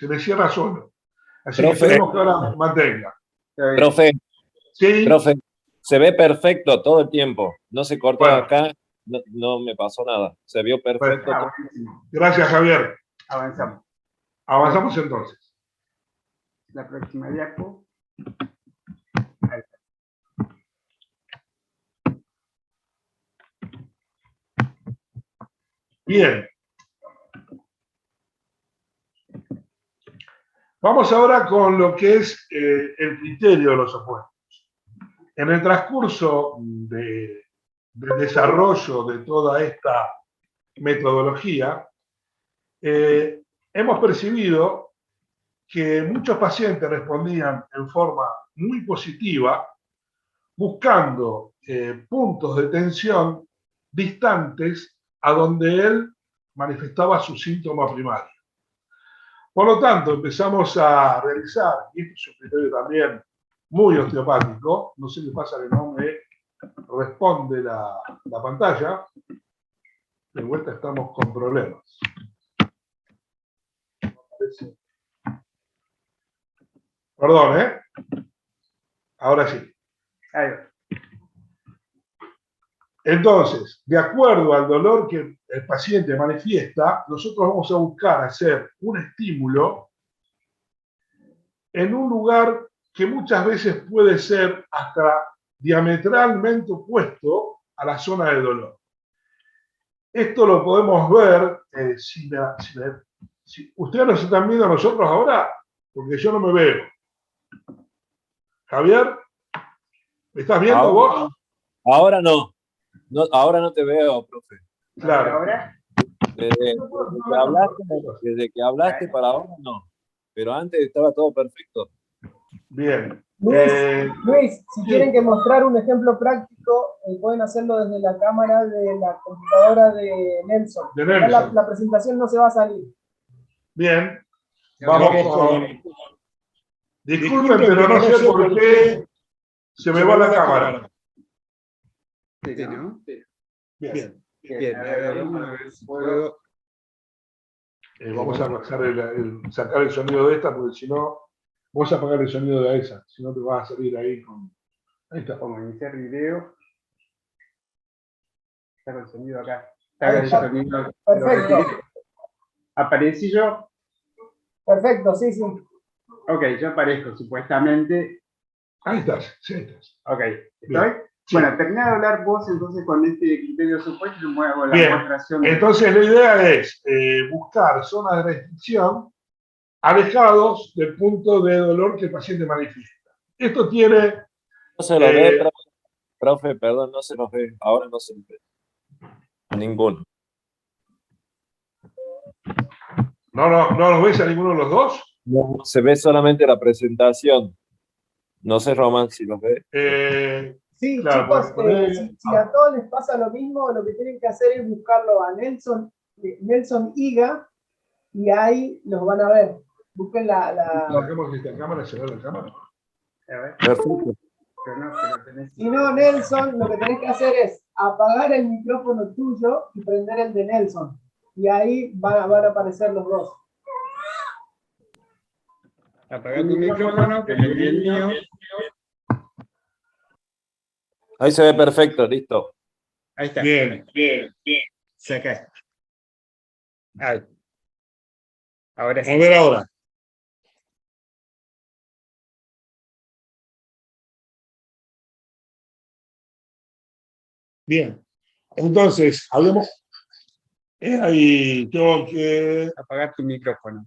me cierra solo. Así que esperemos que ahora mantenga. Profe, ¿Sí? profe, se ve perfecto todo el tiempo. No se cortó acá, no me pasó nada. Se vio perfecto. Gracias, Javier. Avanzamos. Avanzamos entonces. La próxima diapo. Bien. Vamos ahora con lo que es el criterio de los opuestos. En el transcurso del desarrollo de toda esta metodología, hemos percibido que muchos pacientes respondían en forma muy positiva, buscando puntos de tensión distantes a donde él manifestaba su síntoma primario. Por lo tanto, empezamos a realizar, y este es un criterio también muy osteopático, no sé qué pasa que no me responde la pantalla, de vuelta estamos con problemas. Perdón, ahora sí. Ahí va. Entonces, de acuerdo al dolor que el paciente manifiesta, nosotros vamos a buscar hacer un estímulo en un lugar que muchas veces puede ser hasta diametralmente opuesto a la zona de dolor. Esto lo podemos ver, si ustedes nos están viendo a nosotros ahora, porque yo no me veo. Javier, ¿me estás viendo vos? Ahora no. Ahora no te veo, profe. Claro. ¿Ahora? Desde que hablaste para ahora no. Pero antes estaba todo perfecto. Bien. Luis, si quieren que mostrar un ejemplo práctico, pueden hacerlo desde la cámara de la computadora de Nelson. La presentación no se va a salir. Bien. Vamos con... Disculpen, pero no sé por qué Se me va la cámara. Sí, ¿no? Bien. Bien, a ver, vamos a ver si puedo. Vamos a pasar sacar el sonido de esta, porque si no, vamos a apagar el sonido de esa, si no te vas a salir ahí con... Ahí está. Como iniciar video. Está el sonido acá. Ahí Está el está. sonido. Perfecto. ¿Aparecí yo? Perfecto, sí, sí. Ok, yo aparezco supuestamente. Ahí estás, sí, ahí estás. Ok, Bien. ¿estoy? Sí. Bueno, terminá de hablar vos entonces con este criterio supuesto y muevo la Bien. demostración. Entonces la idea es buscar zonas de restricción alejados del punto de dolor que el paciente manifiesta. Esto tiene... No se lo ve, profe, perdón, no se los ve. Ahora no se los ve. A ninguno. ¿No los ves a ninguno de los dos? No, se ve solamente la presentación. No sé, Román, si los ve. Sí, Claro, chicos, poner- si a todos les pasa lo mismo, lo que tienen que hacer es buscarlo a Nelson Higa, y ahí los van a ver. Busquen Sacamos esta cámara, se ve la cámara. A ver, Perfecto. pero tenés... Si no, Nelson, lo que tenés que hacer es apagar el micrófono tuyo y prender el de Nelson. Y ahí van a aparecer los dos. Apaga tu micrófono, que le envíe el mío. Ahí se ve perfecto, listo. Ahí está. Bien. Saca. Ahí. Ahora sí. A ver ahora. Bien. Entonces, hablemos. Ahí tengo que... Apagar tu micrófono.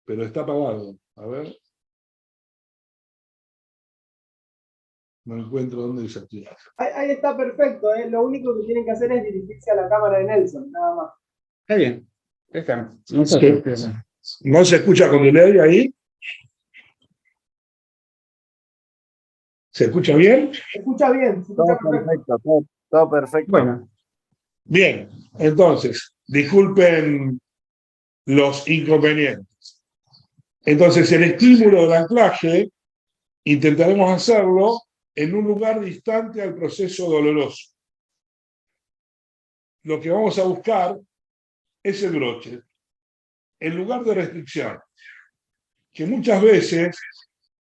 Pero está apagado. A ver. No encuentro dónde desactivar. Ahí está perfecto. Lo único que tienen que hacer es dirigirse a la cámara de Nelson, nada más. Está bien. Estamos. ¿No se escucha con delay ahí? ¿Se escucha bien? Se escucha bien, se escucha Todo perfecto. perfecto, todo perfecto. Bueno, Bien. Entonces, disculpen los inconvenientes. Entonces, el estímulo del anclaje intentaremos hacerlo en un lugar distante al proceso doloroso. Lo que vamos a buscar es el broche, el lugar de restricción, que muchas veces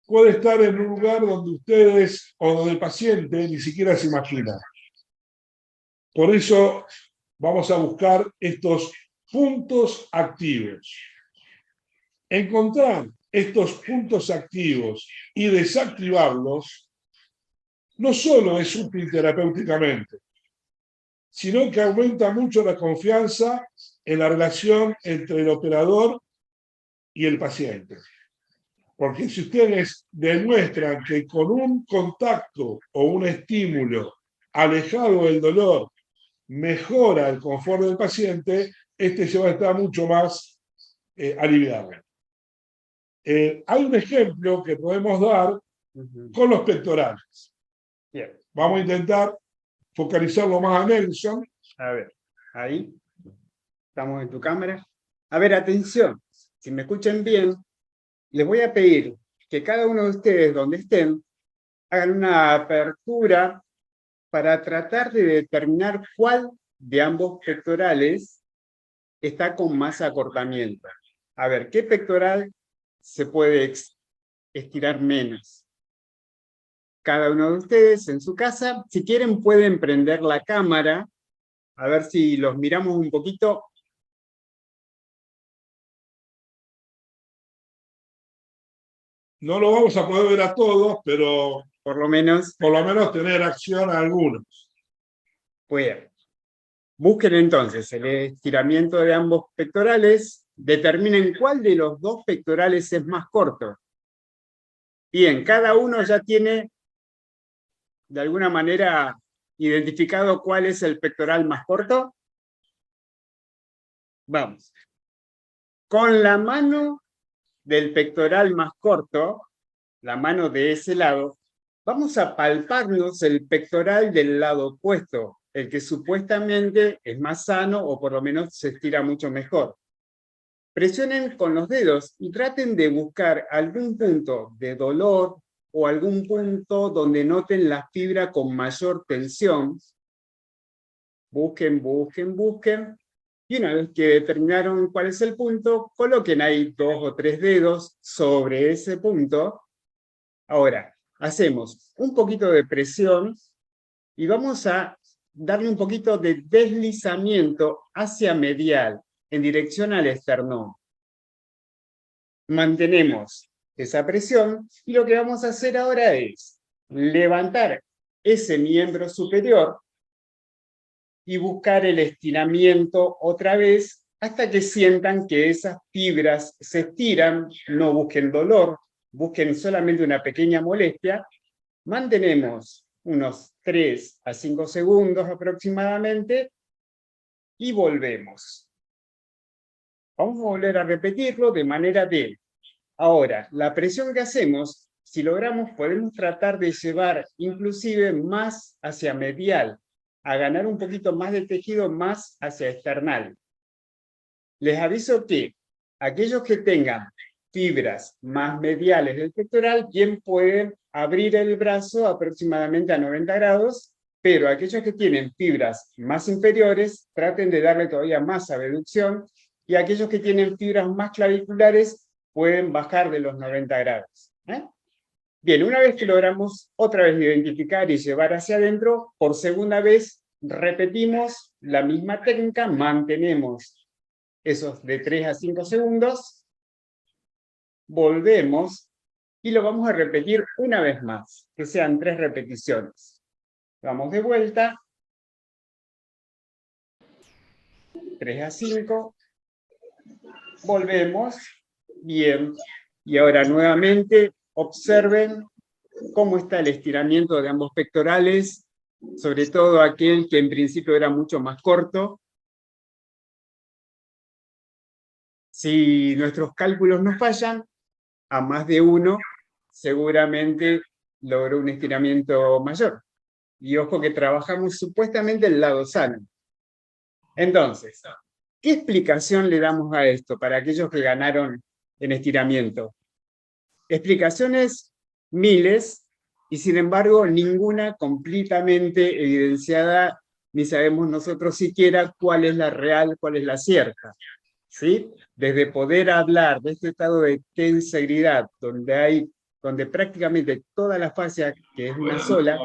puede estar en un lugar donde ustedes o donde el paciente ni siquiera se imagina. Por eso vamos a buscar estos puntos activos. Encontrar estos puntos activos y desactivarlos no solo es útil terapéuticamente, sino que aumenta mucho la confianza en la relación entre el operador y el paciente. Porque si ustedes demuestran que con un contacto o un estímulo alejado del dolor mejora el confort del paciente, este se va a estar mucho más aliviado. Hay un ejemplo que podemos dar con los pectorales. bien. Vamos a intentar focalizarlo más a Nelson. A ver, ahí. Estamos en tu cámara. A ver, atención. Si me escuchan bien, les voy a pedir que cada uno de ustedes, donde estén, hagan una apertura para tratar de determinar cuál de ambos pectorales está con más acortamiento. A ver, ¿qué pectoral se puede estirar menos? Cada uno de ustedes en su casa, si quieren pueden prender la cámara, a ver si los miramos un poquito. No lo vamos a poder ver a todos, pero Por lo menos tener acción a algunos. pueden. Busquen entonces el estiramiento de ambos pectorales, determinen cuál de los dos pectorales es más corto. Bien, cada uno ya tiene de alguna manera identificado cuál es el pectoral más corto. Vamos. Con la mano del pectoral más corto, la mano de ese lado, vamos a palparnos el pectoral del lado opuesto, el que supuestamente es más sano o por lo menos se estira mucho mejor. Presionen con los dedos y traten de buscar algún punto de dolor o algún punto donde noten la fibra con mayor tensión. Busquen, busquen, busquen. Y una vez que determinaron cuál es el punto, coloquen ahí 2 o 3 dedos sobre ese punto. Ahora, hacemos un poquito de presión y vamos a darle un poquito de deslizamiento hacia medial, en dirección al esternón. Mantenemos esa presión y lo que vamos a hacer ahora es levantar ese miembro superior y buscar el estiramiento otra vez hasta que sientan que esas fibras se estiran. No busquen dolor, busquen solamente una pequeña molestia. Mantenemos unos 3 a 5 segundos aproximadamente y volvemos. Vamos a volver a repetirlo de manera de... Ahora, la presión que hacemos, si logramos, podemos tratar de llevar inclusive más hacia medial, a ganar un poquito más de tejido más hacia esternal. Les aviso que aquellos que tengan fibras más mediales del pectoral, bien pueden abrir el brazo aproximadamente a 90 grados, pero aquellos que tienen fibras más inferiores, traten de darle todavía más abducción, y aquellos que tienen fibras más claviculares, pueden bajar de los 90 grados. Bien, una vez que logramos otra vez identificar y llevar hacia adentro, por segunda vez repetimos la misma técnica, mantenemos esos de 3 a 5 segundos, volvemos y lo vamos a repetir una vez más, que sean 3 repeticiones. Vamos de vuelta, 3 a 5, volvemos, bien, y ahora nuevamente observen cómo está el estiramiento de ambos pectorales, sobre todo aquel que en principio era mucho más corto. Si nuestros cálculos no fallan, a más de uno seguramente logró un estiramiento mayor. Y ojo que trabajamos supuestamente el lado sano. Entonces, ¿qué explicación le damos a esto para aquellos que ganaron en estiramiento? Explicaciones miles, y sin embargo ninguna completamente evidenciada, ni sabemos nosotros siquiera cuál es la real, cuál es la cierta. ¿Sí? Desde poder hablar de este estado de tensegridad, donde prácticamente toda la fascia, que es una sola,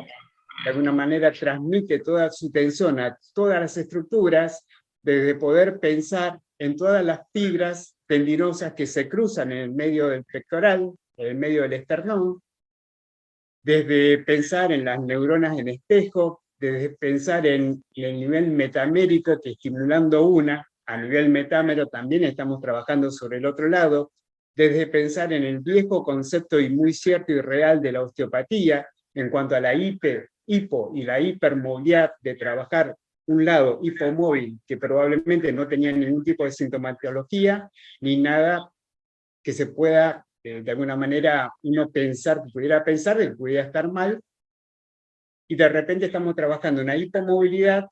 de alguna manera transmite toda su tensión a todas las estructuras, desde poder pensar en todas las fibras tendinosas que se cruzan en el medio del pectoral, en el medio del esternón, desde pensar en las neuronas en espejo, desde pensar en el nivel metamérico, que estimulando una, a nivel metámero también estamos trabajando sobre el otro lado, desde pensar en el viejo concepto y muy cierto y real de la osteopatía, en cuanto a la hipo y la hipermovilidad, de trabajar un lado hipomóvil, que probablemente no tenía ningún tipo de sintomatología, ni nada que se pueda, de alguna manera, uno pensar, que pudiera pensar de que pudiera estar mal, y de repente estamos trabajando una hipomovilidad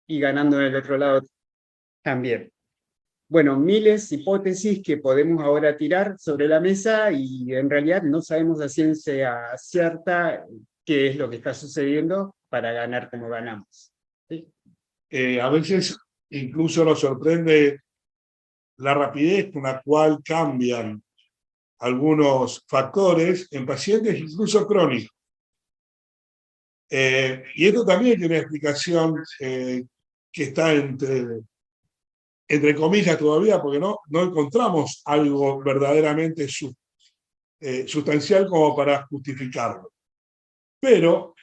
y ganando en el otro lado también. Bueno, miles de hipótesis que podemos ahora tirar sobre la mesa y en realidad no sabemos a ciencia cierta qué es lo que está sucediendo para ganar como ganamos. ¿Sí? A veces incluso nos sorprende la rapidez con la cual cambian algunos factores en pacientes incluso crónicos. Y esto también tiene una explicación que está entre comillas todavía, porque no encontramos algo verdaderamente sustancial como para justificarlo. Pero,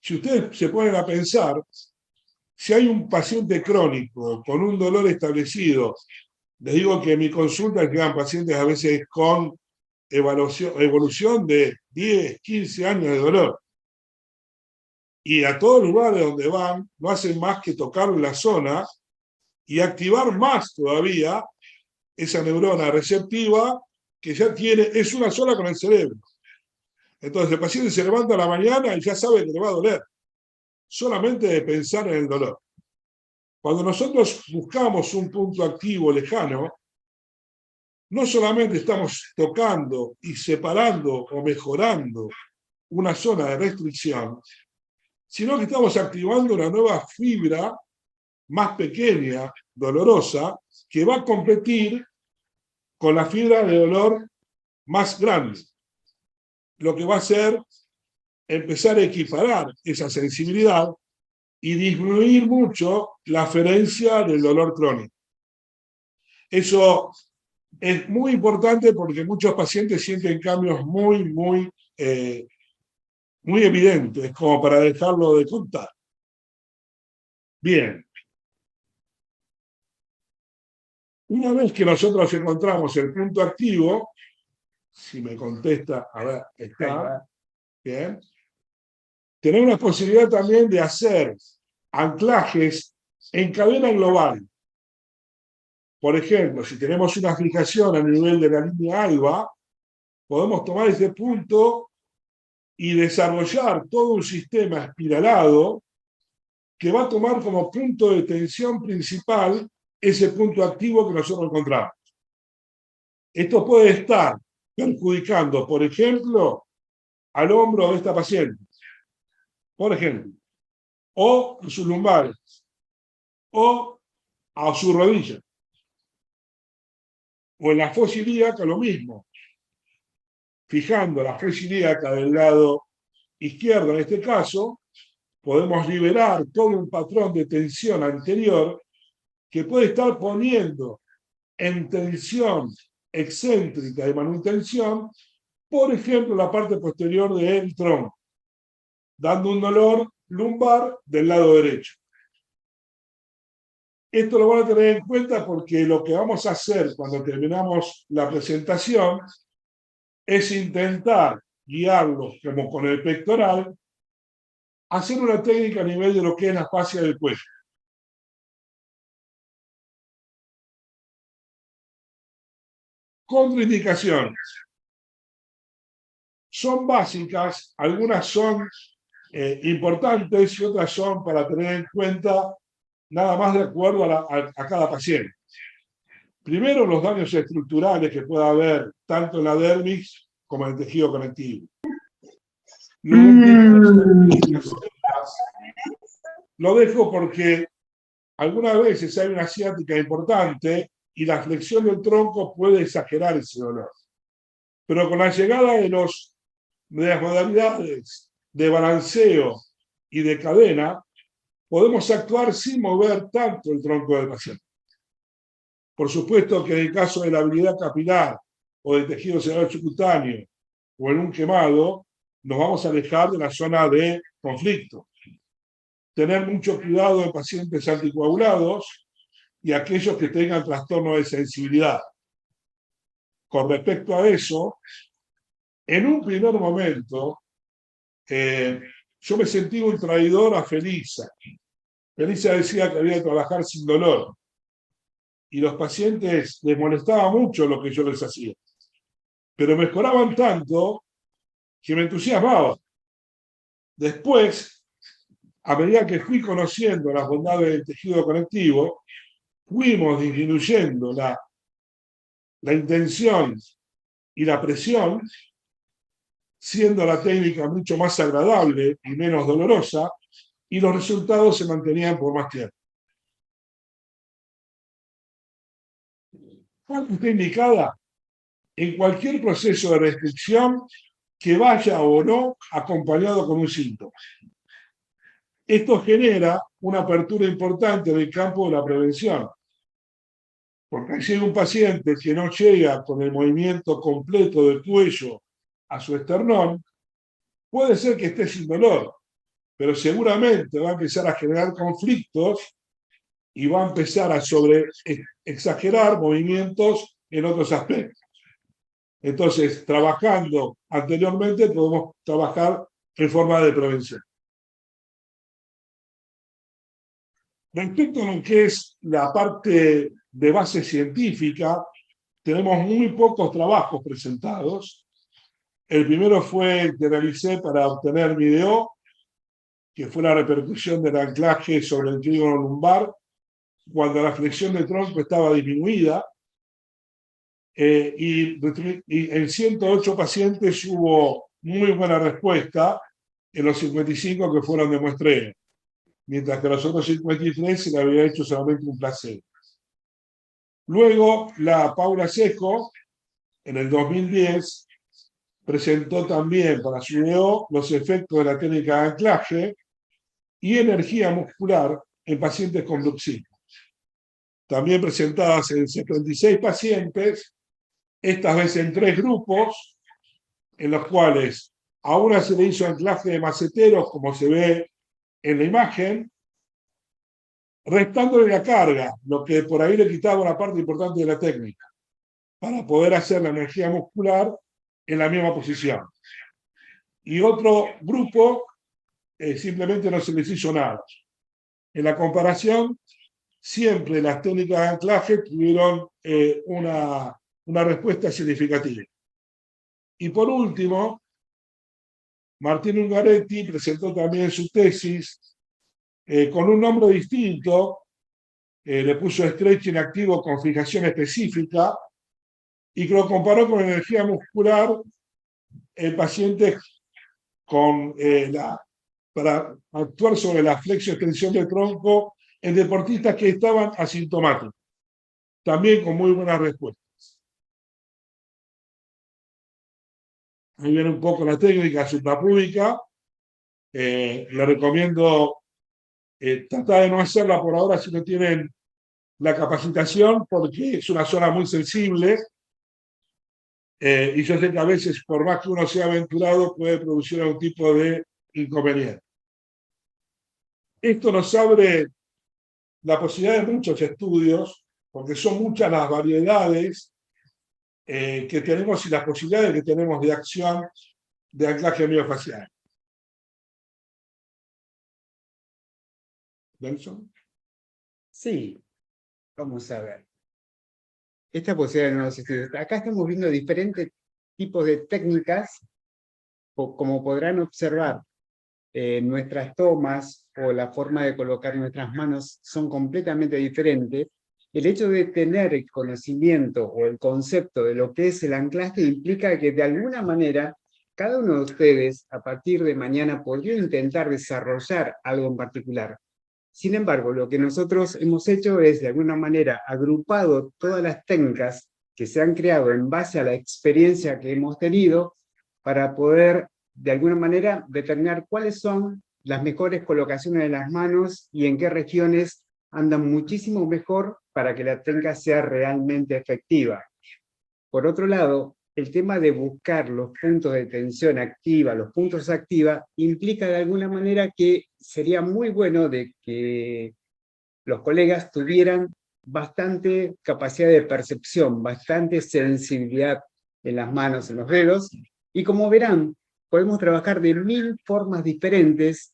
si ustedes se ponen a pensar, si hay un paciente crónico con un dolor establecido, les digo que en mi consulta llegan pacientes a veces con evolución de 10, 15 años de dolor. Y a todos los lugares donde van, no hacen más que tocar la zona y activar más todavía esa neurona receptiva que ya es una sola con el cerebro. Entonces el paciente se levanta a la mañana y ya sabe que le va a doler, solamente de pensar en el dolor. Cuando nosotros buscamos un punto activo lejano, no solamente estamos tocando y separando o mejorando una zona de restricción, sino que estamos activando una nueva fibra más pequeña, dolorosa, que va a competir con la fibra de dolor más grande. Lo que va a hacer empezar a equiparar esa sensibilidad y disminuir mucho la aferencia del dolor crónico. Eso es muy importante porque muchos pacientes sienten cambios muy evidentes, como para dejarlo de contar. Bien. Una vez que nosotros encontramos el punto activo, si me contesta, a ver, está, bien, tenemos la posibilidad también de hacer anclajes en cadena global. Por ejemplo, si tenemos una fijación a nivel de la línea alba, podemos tomar ese punto y desarrollar todo un sistema espiralado que va a tomar como punto de tensión principal ese punto activo que nosotros encontramos. Esto puede estar perjudicando, por ejemplo, al hombro de esta paciente, por ejemplo, o a sus lumbares, o a su rodilla, o en la fosa ilíaca lo mismo. Fijando la fosa ilíaca del lado izquierdo, en este caso, podemos liberar todo un patrón de tensión anterior que puede estar poniendo en tensión excéntrica de manutención, por ejemplo, la parte posterior del tronco, dando un dolor lumbar del lado derecho. Esto lo van a tener en cuenta porque lo que vamos a hacer cuando terminamos la presentación es intentar guiarlos como con el pectoral, hacer una técnica a nivel de lo que es la fascia del cuello. Contraindicaciones. Son básicas, algunas son importantes y otras son para tener en cuenta nada más de acuerdo a cada paciente. Primero, los daños estructurales que pueda haber tanto en la dermis como en el tejido conectivo. Lo dejo porque algunas veces hay una ciática importante y la flexión del tronco puede exagerar ese dolor. Pero con la llegada de las modalidades de balanceo y de cadena, podemos actuar sin mover tanto el tronco del paciente. Por supuesto que en el caso de la habilidad capilar o del tejido cerebral subcutáneo o en un quemado, nos vamos a alejar de la zona de conflicto. Tener mucho cuidado en pacientes anticoagulados y aquellos que tengan trastorno de sensibilidad. Con respecto a eso, en un primer momento, yo me sentí un traidor a Felisa. Felisa decía que había que trabajar sin dolor. Y los pacientes les molestaba mucho lo que yo les hacía. Pero mejoraban tanto que me entusiasmaba. Después, a medida que fui conociendo las bondades del tejido conectivo, fuimos disminuyendo la intención y la presión, siendo la técnica mucho más agradable y menos dolorosa, y los resultados se mantenían por más tiempo. Está indicada en cualquier proceso de restricción que vaya o no acompañado con un síntoma. Esto genera una apertura importante en el campo de la prevención, porque si hay un paciente que no llega con el movimiento completo del cuello a su esternón, puede ser que esté sin dolor, pero seguramente va a empezar a generar conflictos y va a empezar a exagerar movimientos en otros aspectos. Entonces, trabajando anteriormente, podemos trabajar en forma de prevención. Respecto a lo que es la parte de base científica, tenemos muy pocos trabajos presentados. El primero fue el que realicé para obtener mi DO, que fue la repercusión del anclaje sobre el trígono lumbar cuando la flexión del tronco estaba disminuida. y en 108 pacientes hubo muy buena respuesta en los 55 que fueron de muestreo, mientras que a los otros 53 se le había hecho solamente un placebo. Luego, la Paula Seco, en el 2010, presentó también para su DO los efectos de la técnica de anclaje y energía muscular en pacientes con bruxismo. También presentadas en 76 pacientes, estas veces en 3 grupos, en los cuales a una se le hizo anclaje de maceteros, como se ve en la imagen, restándole la carga, lo que por ahí le quitaba una parte importante de la técnica, para poder hacer la energía muscular en la misma posición. Y otro grupo, simplemente no se les hizo nada. En la comparación, siempre las técnicas de anclaje tuvieron una respuesta significativa. Y por último, Martín Ungaretti presentó también su tesis con un nombre distinto, le puso stretching activo con fijación específica, y que lo comparó con energía muscular en pacientes para actuar sobre la flexo-extensión del tronco en deportistas que estaban asintomáticos, también con muy buenas respuestas. Ahí viene un poco la técnica suprapúbica. Le recomiendo tratar de no hacerla por ahora si no tienen la capacitación, porque es una zona muy sensible, y yo sé que a veces, por más que uno sea aventurado, puede producir algún tipo de inconveniente. Esto nos abre la posibilidad de muchos estudios, porque son muchas las variedades que tenemos y las posibilidades que tenemos de acción de anclaje miofacial. ¿Nelson? Sí, vamos a ver. Esta posibilidad de nuevos estudios. Acá estamos viendo diferentes tipos de técnicas, como podrán observar, nuestras tomas o la forma de colocar nuestras manos son completamente diferentes. El hecho de tener el conocimiento o el concepto de lo que es el anclaje implica que de alguna manera cada uno de ustedes a partir de mañana podría intentar desarrollar algo en particular. Sin embargo, lo que nosotros hemos hecho es de alguna manera agrupado todas las técnicas que se han creado en base a la experiencia que hemos tenido para poder de alguna manera determinar cuáles son las mejores colocaciones de las manos y en qué regiones andan muchísimo mejor para que la técnica sea realmente efectiva. Por otro lado, el tema de buscar los puntos de tensión activa, los puntos activa, implica de alguna manera que sería muy bueno de que los colegas tuvieran bastante capacidad de percepción, bastante sensibilidad en las manos, en los dedos, y como verán, podemos trabajar de 1000 formas diferentes.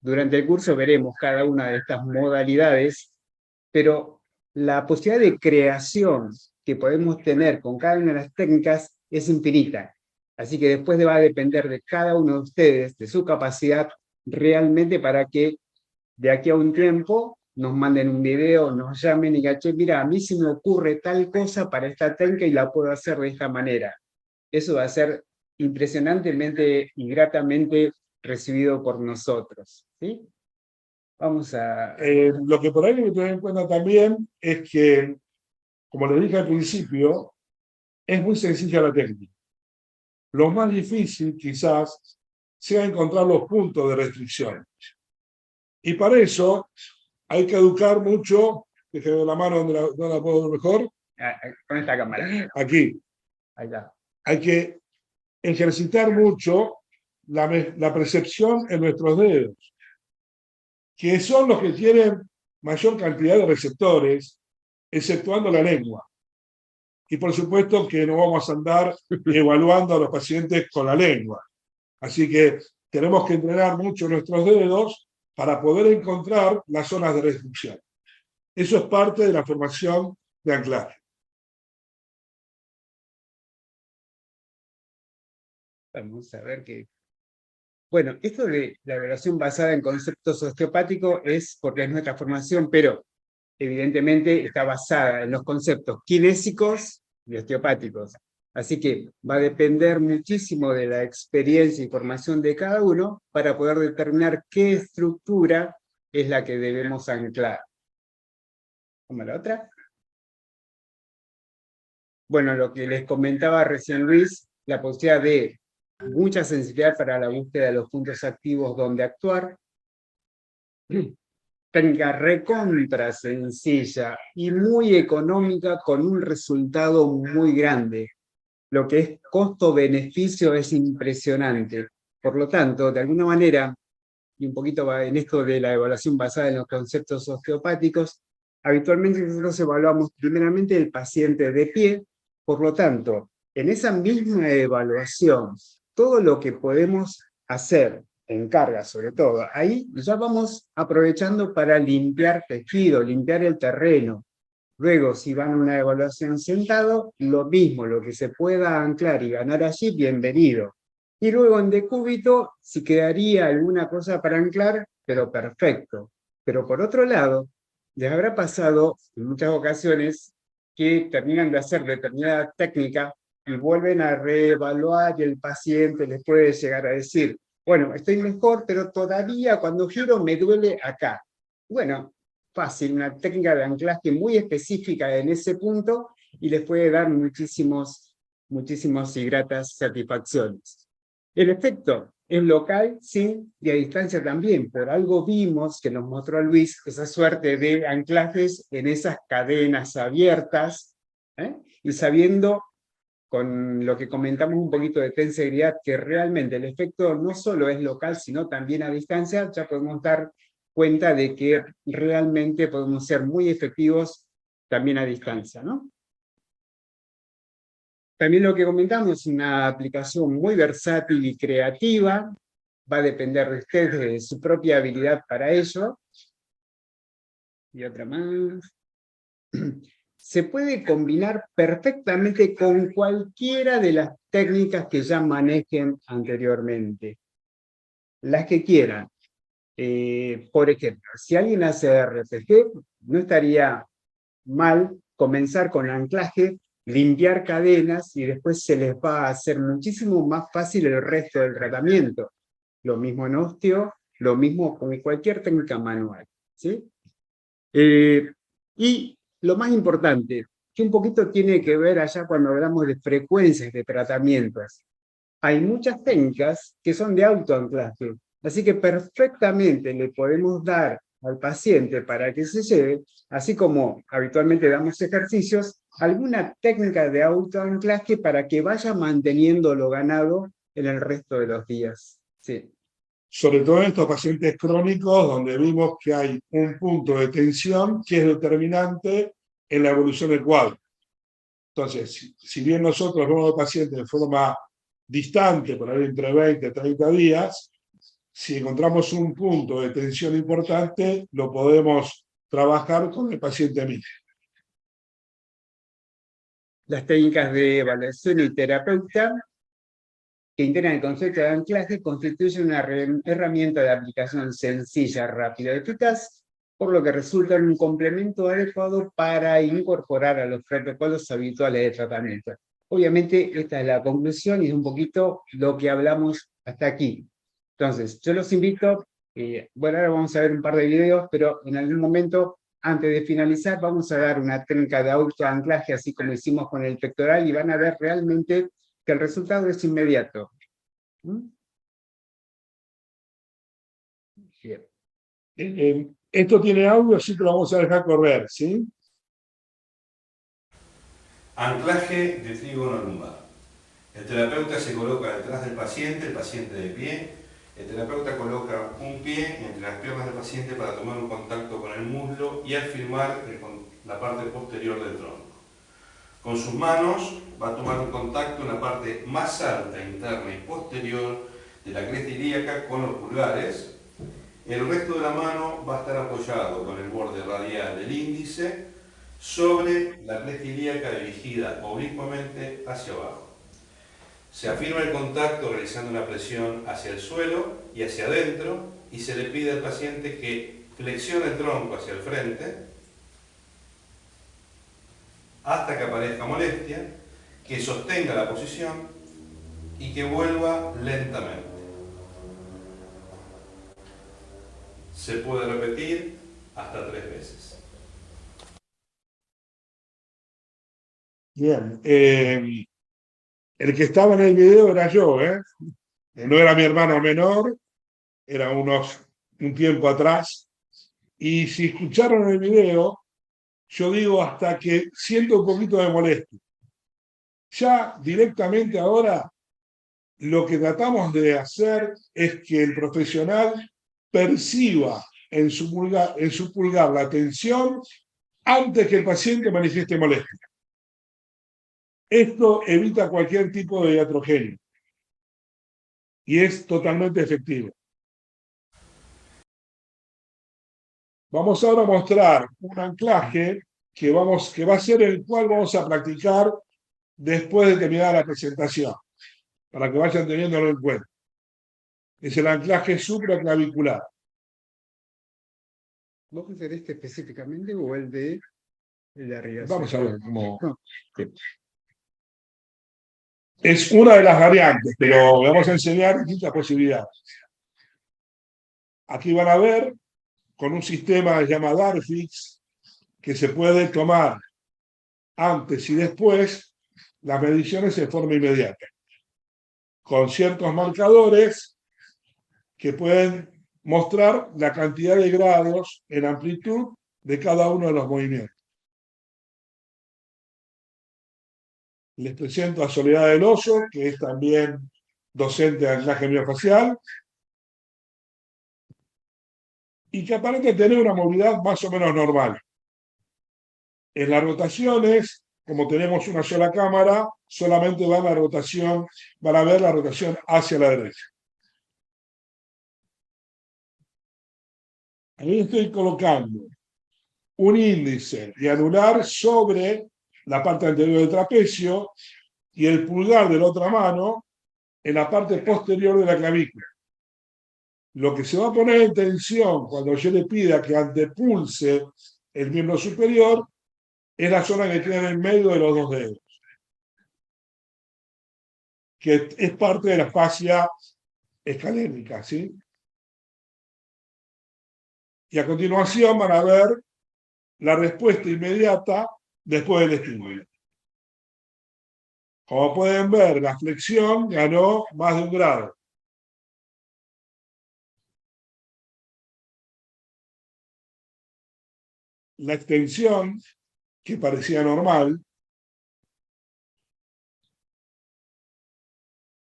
Durante el curso veremos cada una de estas modalidades, pero la posibilidad de creación que podemos tener con cada una de las técnicas es infinita. Así que después va a depender de cada uno de ustedes, de su capacidad realmente, para que de aquí a un tiempo nos manden un video, nos llamen y digan, che, mira, a mí se me ocurre tal cosa para esta técnica y la puedo hacer de esta manera. Eso va a ser impresionantemente y gratamente recibido por nosotros, ¿sí? Vamos a... Lo que por ahí hay que tener en cuenta también es que, como les dije al principio, es muy sencilla la técnica. Lo más difícil quizás sea encontrar los puntos de restricción. Y para eso hay que educar mucho. Déjenme la mano donde la puedo ver mejor. Con esta cámara. Aquí. Allá. Hay que ejercitar mucho la percepción en nuestros dedos, que son los que tienen mayor cantidad de receptores, exceptuando la lengua. Y por supuesto que no vamos a andar evaluando a los pacientes con la lengua. Así que tenemos que entrenar mucho nuestros dedos para poder encontrar las zonas de restricción. Eso es parte de la formación de anclaje. Vamos a ver qué... Bueno, esto de la evaluación basada en conceptos osteopáticos es porque es nuestra formación, pero evidentemente está basada en los conceptos kinésicos y osteopáticos. Así que va a depender muchísimo de la experiencia y formación de cada uno para poder determinar qué estructura es la que debemos anclar. ¿Cómo la otra? Bueno, lo que les comentaba recién Luis, la posibilidad de mucha sensibilidad para la búsqueda de los puntos activos donde actuar. Técnica recontra sencilla y muy económica con un resultado muy grande. Lo que es costo-beneficio es impresionante. Por lo tanto, de alguna manera, y un poquito va en esto de la evaluación basada en los conceptos osteopáticos, habitualmente nosotros evaluamos primeramente el paciente de pie. Por lo tanto, en esa misma evaluación, todo lo que podemos hacer en carga sobre todo, ahí ya vamos aprovechando para limpiar tejido, limpiar el terreno. Luego, si van a una evaluación sentado, lo mismo, lo que se pueda anclar y ganar allí, bienvenido. Y luego en decúbito, si quedaría alguna cosa para anclar, pero perfecto. Pero por otro lado, les habrá pasado en muchas ocasiones que terminan de hacer determinada técnica y vuelven a reevaluar y el paciente les puede llegar a decir, bueno, estoy mejor, pero todavía cuando giro me duele acá. Bueno, fácil, una técnica de anclaje muy específica en ese punto y les puede dar muchísimas y gratas satisfacciones. El efecto es local, sí, y a distancia también. Por algo vimos que nos mostró Luis esa suerte de anclajes en esas cadenas abiertas, y sabiendo, con lo que comentamos un poquito de tenseridad, que realmente el efecto no solo es local, sino también a distancia, ya podemos dar cuenta de que realmente podemos ser muy efectivos también a distancia, ¿no? También lo que comentamos es una aplicación muy versátil y creativa, va a depender de ustedes, de su propia habilidad para ello. Y otra más. Se puede combinar perfectamente con cualquiera de las técnicas que ya manejen anteriormente. Las que quieran. Por ejemplo, si alguien hace RPG, no estaría mal comenzar con anclaje, limpiar cadenas y después se les va a hacer muchísimo más fácil el resto del tratamiento. Lo mismo en osteo, lo mismo con cualquier técnica manual, ¿sí? Y lo más importante, que un poquito tiene que ver allá cuando hablamos de frecuencias de tratamientos. Hay muchas técnicas que son de autoanclaje, así que perfectamente le podemos dar al paciente para que se lleve, así como habitualmente damos ejercicios, alguna técnica de autoanclaje para que vaya manteniendo lo ganado en el resto de los días. Sí. Sobre todo en estos pacientes crónicos, donde vimos que hay un punto de tensión que es determinante en la evolución del cuadro. Entonces, si bien nosotros vemos al paciente de forma distante, por ahí entre 20 y 30 días, si encontramos un punto de tensión importante, lo podemos trabajar con el paciente mismo. Las técnicas de evaluación y terapeuta que integran el concepto de anclaje constituyen una herramienta de aplicación sencilla, rápida y eficaz, por lo que resultan un complemento adecuado para incorporar a los protocolos habituales de tratamiento. Obviamente, esta es la conclusión y es un poquito lo que hablamos hasta aquí. Entonces, yo los invito, bueno, ahora vamos a ver un par de videos, pero en algún momento, antes de finalizar, vamos a dar una técnica de autoanclaje, así como hicimos con el pectoral, y van a ver realmente que el resultado es inmediato. Bien. Esto tiene audio, así que lo vamos a dejar correr, ¿sí? Anclaje de trígono lumbar. El terapeuta se coloca detrás del paciente, el paciente de pie. El terapeuta coloca un pie entre las piernas del paciente para tomar un contacto con el muslo y afirmar la parte posterior del tronco. Con sus manos va a tomar un contacto en la parte más alta, interna y posterior de la cresta ilíaca con los pulgares. El resto de la mano va a estar apoyado con el borde radial del índice sobre la cresta ilíaca dirigida oblicuamente hacia abajo. Se afirma el contacto realizando una presión hacia el suelo y hacia adentro y se le pide al paciente que flexione el tronco hacia el frente, hasta que aparezca molestia, que sostenga la posición y que vuelva lentamente. Se puede repetir hasta 3 veces. Bien. El que estaba en el video era yo, ¿eh? No era mi hermano menor, era un tiempo atrás. Y si escucharon el video, yo digo hasta que siento un poquito de molestia. Ya directamente ahora lo que tratamos de hacer es que el profesional perciba en su pulgar la tensión antes que el paciente manifieste molestia. Esto evita cualquier tipo de iatrogenia y es totalmente efectivo. Vamos ahora a mostrar un anclaje que va a ser el cual vamos a practicar después de terminar la presentación, para que vayan teniéndolo en cuenta. Es el anclaje supraclavicular. ¿Vos vas a hacer este específicamente o el de arriba? Vamos a ver cómo... Es una de las variantes, pero vamos a enseñar distintas posibilidades. Aquí van a ver, con un sistema llamado Darfix, que se puede tomar antes y después las mediciones en forma inmediata, con ciertos marcadores que pueden mostrar la cantidad de grados en amplitud de cada uno de los movimientos. Les presento a Soledad del Oso, que es también docente de anclaje miofacial, y que aparenta tener una movilidad más o menos normal. En las rotaciones, como tenemos una sola cámara, solamente van a ver la rotación hacia la derecha. Ahí estoy colocando un índice y anular sobre la parte anterior del trapecio y el pulgar de la otra mano en la parte posterior de la clavícula. Lo que se va a poner en tensión cuando yo le pida que antepulse el miembro superior es la zona que queda en el medio de los dos dedos, que es parte de la fascia escalénica, ¿sí? Y a continuación van a ver la respuesta inmediata después del estímulo. Como pueden ver, la flexión ganó más de 1 grado. La extensión, que parecía normal,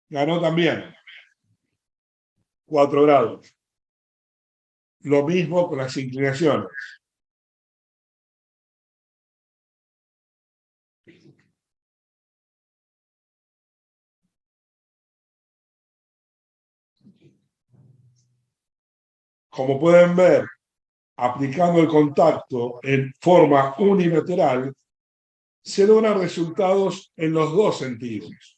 ganó también 4 grados. Lo mismo con las inclinaciones. Como pueden ver, aplicando el contacto en forma unilateral, se logran resultados en los dos sentidos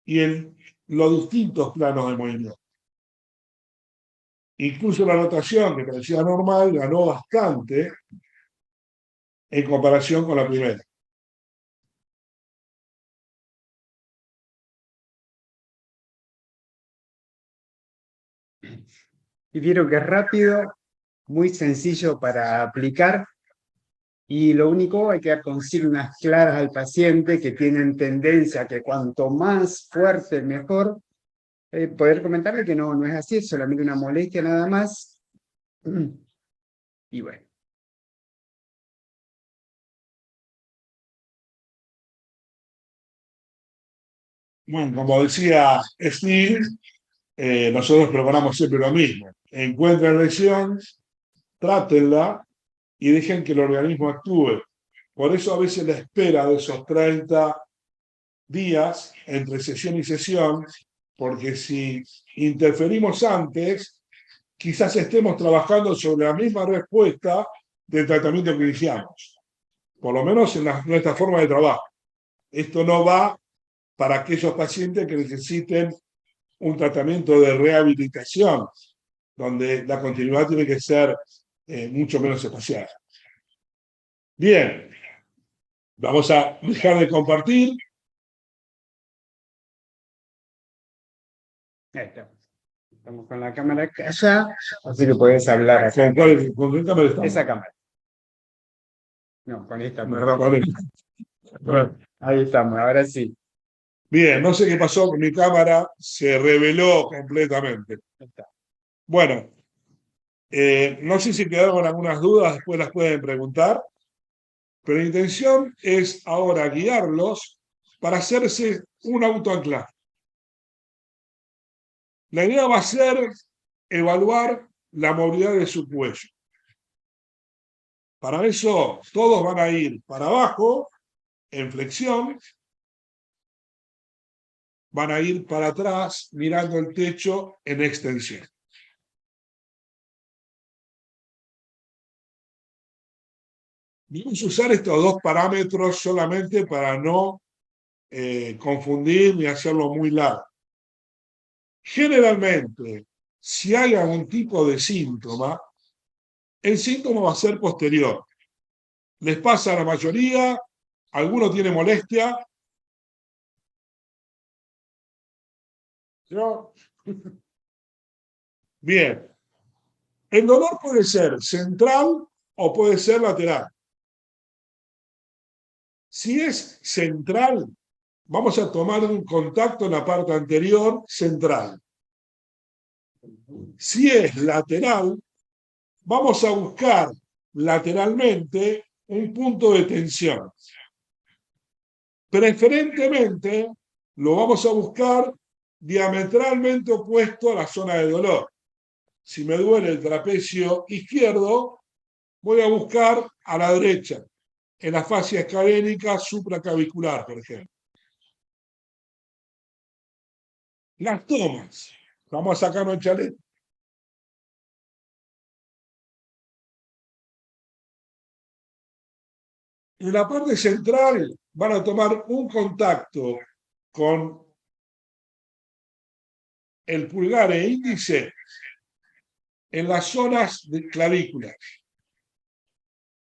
y en los distintos planos de movimiento. Incluso la rotación, que parecía normal, ganó bastante en comparación con la primera. Y vieron que es rápido, muy sencillo para aplicar, y lo único, hay que dar consignas claras al paciente que tienen tendencia a que cuanto más fuerte mejor. Poder comentarle que no es así, es solamente una molestia nada más. Y bueno. Bueno, como decía Steve, nosotros preparamos siempre lo mismo. Encuentren lesión, trátenla y dejen que el organismo actúe. Por eso a veces la espera de esos 30 días entre sesión y sesión, porque si interferimos antes, quizás estemos trabajando sobre la misma respuesta del tratamiento que iniciamos, por lo menos en nuestra forma de trabajo. Esto no va para aquellos pacientes que necesiten un tratamiento de rehabilitación, donde la continuidad tiene que ser mucho menos espaciada. Bien, Vamos a dejar de compartir. Ahí estamos. Estamos con la cámara acá, así que podés hablar acá. ¿Con qué cámara estamos? Esa cámara. No, con esta, No, perdón. con esta. Ahí estamos, ahora sí. Bien, no sé qué pasó con mi cámara, se reveló completamente. Ahí está. Bueno, no sé si quedaron algunas dudas, después las pueden preguntar, pero la intención es ahora guiarlos para hacerse un autoanclaje. La idea va a ser evaluar la movilidad de su cuello. Para eso, todos van a ir para abajo, en flexión, van a ir para atrás, mirando el techo en extensión. Vamos a usar estos dos parámetros solamente para no confundir ni hacerlo muy largo. Generalmente, si hay algún tipo de síntoma, el síntoma va a ser posterior. Les pasa a la mayoría, alguno tiene molestia. ¿No? Bien. El dolor puede ser central o puede ser lateral. Si es central, vamos a tomar un contacto en la parte anterior central. Si es lateral, vamos a buscar lateralmente un punto de tensión. Preferentemente lo vamos a buscar diametralmente opuesto a la zona de dolor. Si me duele el trapecio izquierdo, voy a buscar a la derecha, en la fascia escalénica supraclavicular, por ejemplo. Las tomas. Vamos a sacarnos el chaleco. En la parte central van a tomar un contacto con el pulgar e índice en las zonas de clavículas.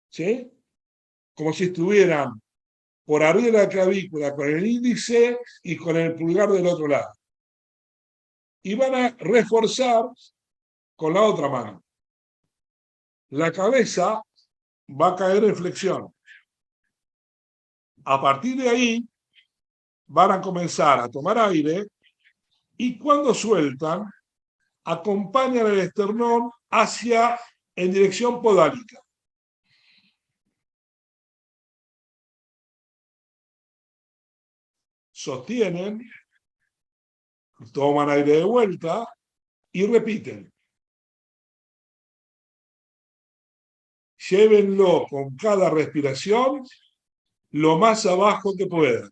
¿Sí? Como si estuvieran por arriba de la clavícula con el índice y con el pulgar del otro lado. Y van a reforzar con la otra mano. La cabeza va a caer en flexión. A partir de ahí, van a comenzar a tomar aire y cuando sueltan, acompañan el esternón en dirección podálica. Sostienen, toman aire de vuelta y repiten. Llévenlo con cada respiración lo más abajo que puedan.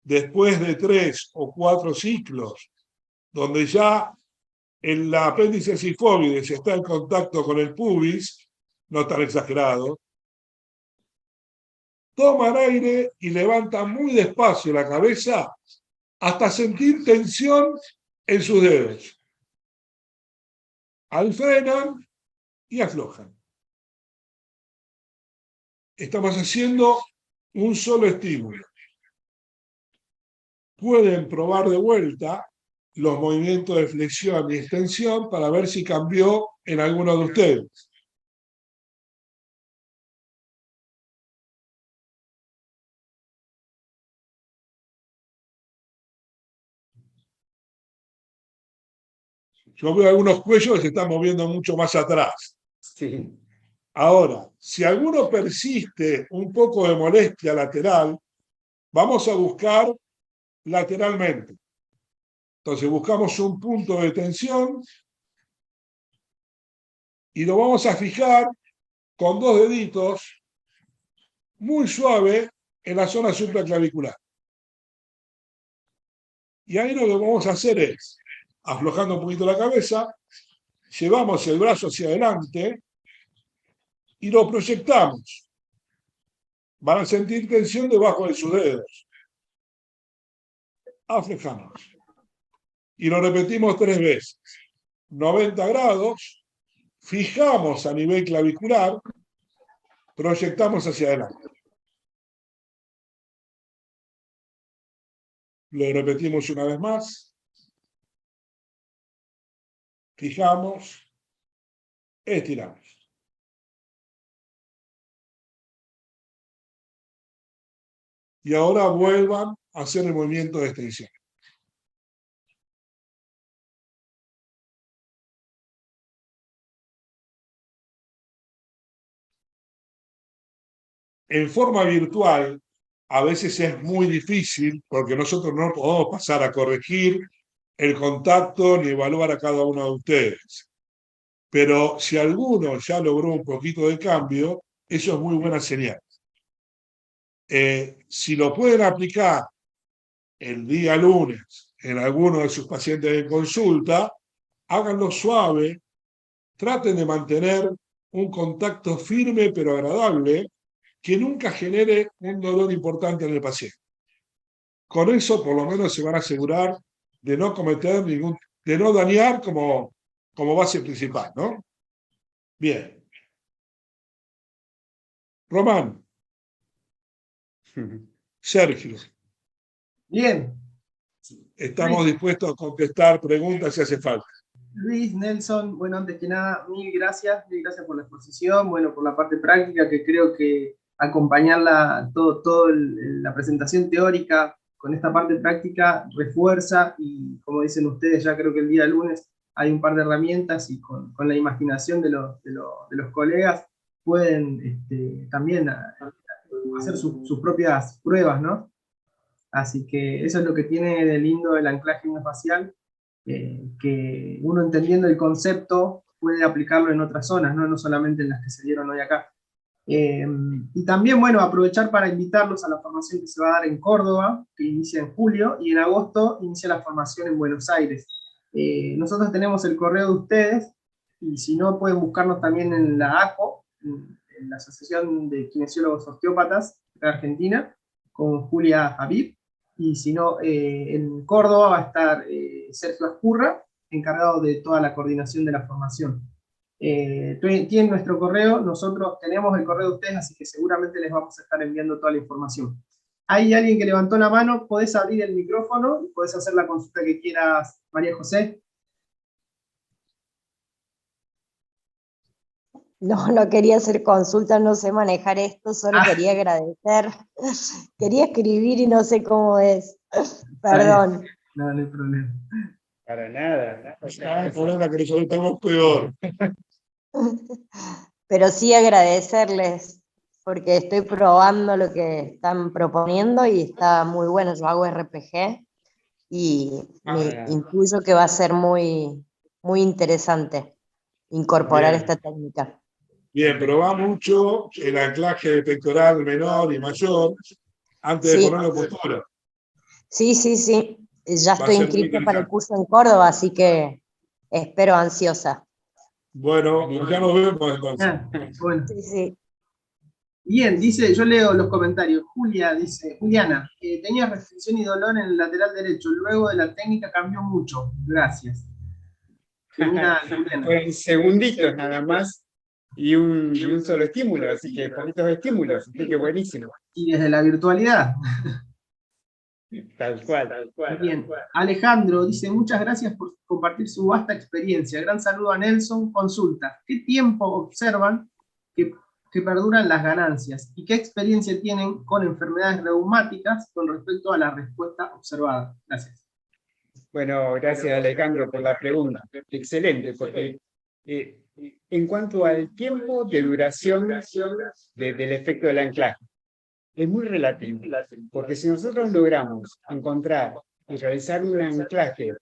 Después de 3 o 4 ciclos, donde ya el apéndice sifóides está en contacto con el pubis, no tan exagerado, toman aire y levantan muy despacio la cabeza hasta sentir tensión en sus dedos. Frenan y aflojan. Estamos haciendo un solo estímulo. Pueden probar de vuelta los movimientos de flexión y extensión para ver si cambió en alguno de ustedes. Yo veo algunos cuellos que se están moviendo mucho más atrás. Sí. Ahora, si alguno persiste un poco de molestia lateral, vamos a buscar lateralmente. Entonces buscamos un punto de tensión y lo vamos a fijar con 2 deditos muy suave en la zona supraclavicular. Y ahí lo que vamos a hacer es, aflojando un poquito la cabeza, llevamos el brazo hacia adelante y lo proyectamos. Van a sentir tensión debajo de sus dedos. Aflojamos. Y lo repetimos 3 veces. 90 grados, fijamos a nivel clavicular, proyectamos hacia adelante. Lo repetimos una vez más. Fijamos, estiramos. Y ahora vuelvan a hacer el movimiento de extensión. En forma virtual, a veces es muy difícil porque nosotros no podemos pasar a corregir el contacto ni evaluar a cada uno de ustedes. Pero si alguno ya logró un poquito de cambio, eso es muy buena señal. Si lo pueden aplicar el día lunes en alguno de sus pacientes de consulta, háganlo suave, traten de mantener un contacto firme pero agradable que nunca genere un dolor importante en el paciente. Con eso, por lo menos, se van a asegurar de no cometer de no dañar como base principal, ¿no? Bien. Román. Sergio. Bien. Estamos dispuestos a contestar preguntas si hace falta. Luis, Nelson, bueno, antes que nada, mil gracias por la exposición, bueno, por la parte práctica, que creo que acompañarla, la presentación teórica con esta parte práctica refuerza, y como dicen ustedes, ya creo que el día lunes hay un par de herramientas, y con la imaginación de los colegas pueden también hacer sus propias pruebas, ¿no? Así que eso es lo que tiene de lindo el anclaje miofascial, que uno, entendiendo el concepto, puede aplicarlo en otras zonas, no solamente en las que se dieron hoy acá. Y también, bueno, aprovechar para invitarlos a la formación que se va a dar en Córdoba, que inicia en julio, y en agosto inicia la formación en Buenos Aires. Nosotros tenemos el correo de ustedes, y si no, pueden buscarnos también en la ACO, en la Asociación de Kinesiólogos Osteópatas de Argentina, con Julia Habib. Y si no, en Córdoba va a estar Sergio Ascurra, encargado de toda la coordinación de la formación. Tienen nuestro correo, nosotros tenemos el correo de ustedes, así que seguramente les vamos a estar enviando toda la información. Hay alguien que levantó la mano, podés abrir el micrófono y podés hacer la consulta que quieras, María José. No quería hacer consulta, no sé manejar esto, solo quería agradecer. Quería escribir y no sé cómo es. Perdón. No hay problema. Para nada. El problema que nosotros estamos peor. Pero sí agradecerles, porque estoy probando lo que están proponiendo y está muy bueno. Yo hago RPG y me intuyo que va a ser muy, muy interesante incorporar esta técnica. Bien, pero va mucho el anclaje de pectoral menor y mayor antes de ponerlo en postura. Sí. Ya estoy inscrita para el curso en Córdoba, así que espero ansiosa. Bueno, ya nos vemos entonces. Bueno. Sí. Bien, dice, yo leo los comentarios. Juliana, tenía restricción y dolor en el lateral derecho, luego de la técnica cambió mucho. Gracias. Genial, Juliana. Fueron segunditos nada más y un solo estímulo, así que poquitos estímulos, así que buenísimo. Y desde la virtualidad. Tal cual. Bien. Alejandro dice, muchas gracias por compartir su vasta experiencia. Gran saludo a Nelson. Consulta, ¿qué tiempo observan que perduran las ganancias? ¿Y qué experiencia tienen con enfermedades reumáticas con respecto a la respuesta observada? Gracias. Bueno, gracias Alejandro por la pregunta. Excelente, porque en cuanto al tiempo de duración del efecto del anclaje, es muy relativo, porque si nosotros logramos encontrar y realizar un anclaje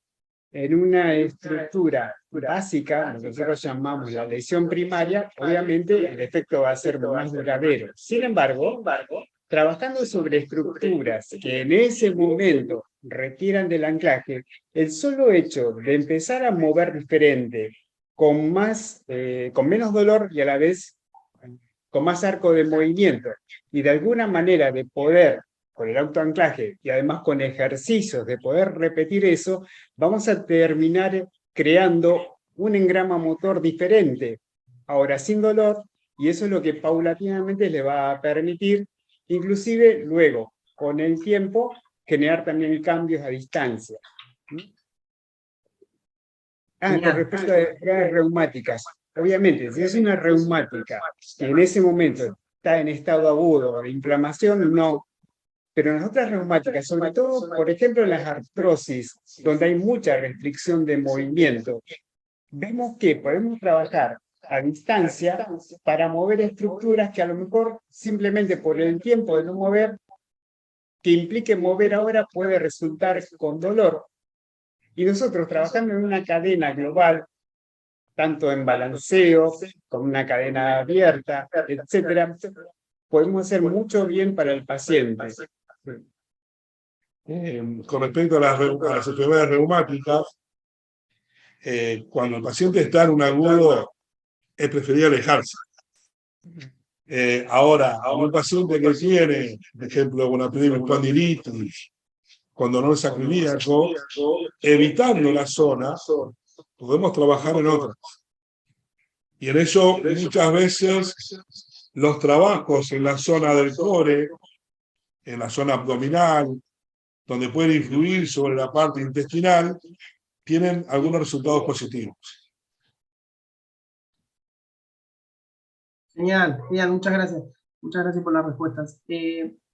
en una estructura básica, lo que nosotros llamamos la lesión primaria, obviamente el efecto va a ser más duradero. Sin embargo, trabajando sobre estructuras que en ese momento requieran del anclaje, el solo hecho de empezar a mover diferente, con menos dolor y a la vez con más arco de movimiento, y de alguna manera de poder, con el autoanclaje y además con ejercicios de poder repetir eso, vamos a terminar creando un engrama motor diferente, ahora sin dolor, y eso es lo que paulatinamente le va a permitir, inclusive luego, con el tiempo, generar también cambios a distancia. Con Genial. respecto a enfermedades reumáticas, obviamente, si es una reumática que en ese momento está en estado agudo de inflamación, no. Pero en las otras reumáticas, sobre todo, por ejemplo, en las artrosis, donde hay mucha restricción de movimiento, vemos que podemos trabajar a distancia para mover estructuras que a lo mejor simplemente por el tiempo de no mover, que implique mover ahora, puede resultar con dolor. Y nosotros trabajando en una cadena global, tanto en balanceo, con una cadena abierta, etcétera, podemos hacer mucho bien para el paciente. Con respecto a las enfermedades reumáticas, cuando el paciente está en un agudo, es preferible alejarse. Ahora, a un paciente que tiene, por ejemplo, una espondilitis, con dolor sacroiliaco, evitando la zona, podemos trabajar en otras. Y en eso, muchas veces, los trabajos en la zona del core, en la zona abdominal, donde pueden influir sobre la parte intestinal, tienen algunos resultados positivos. Genial, genial, muchas gracias. Muchas gracias por las respuestas.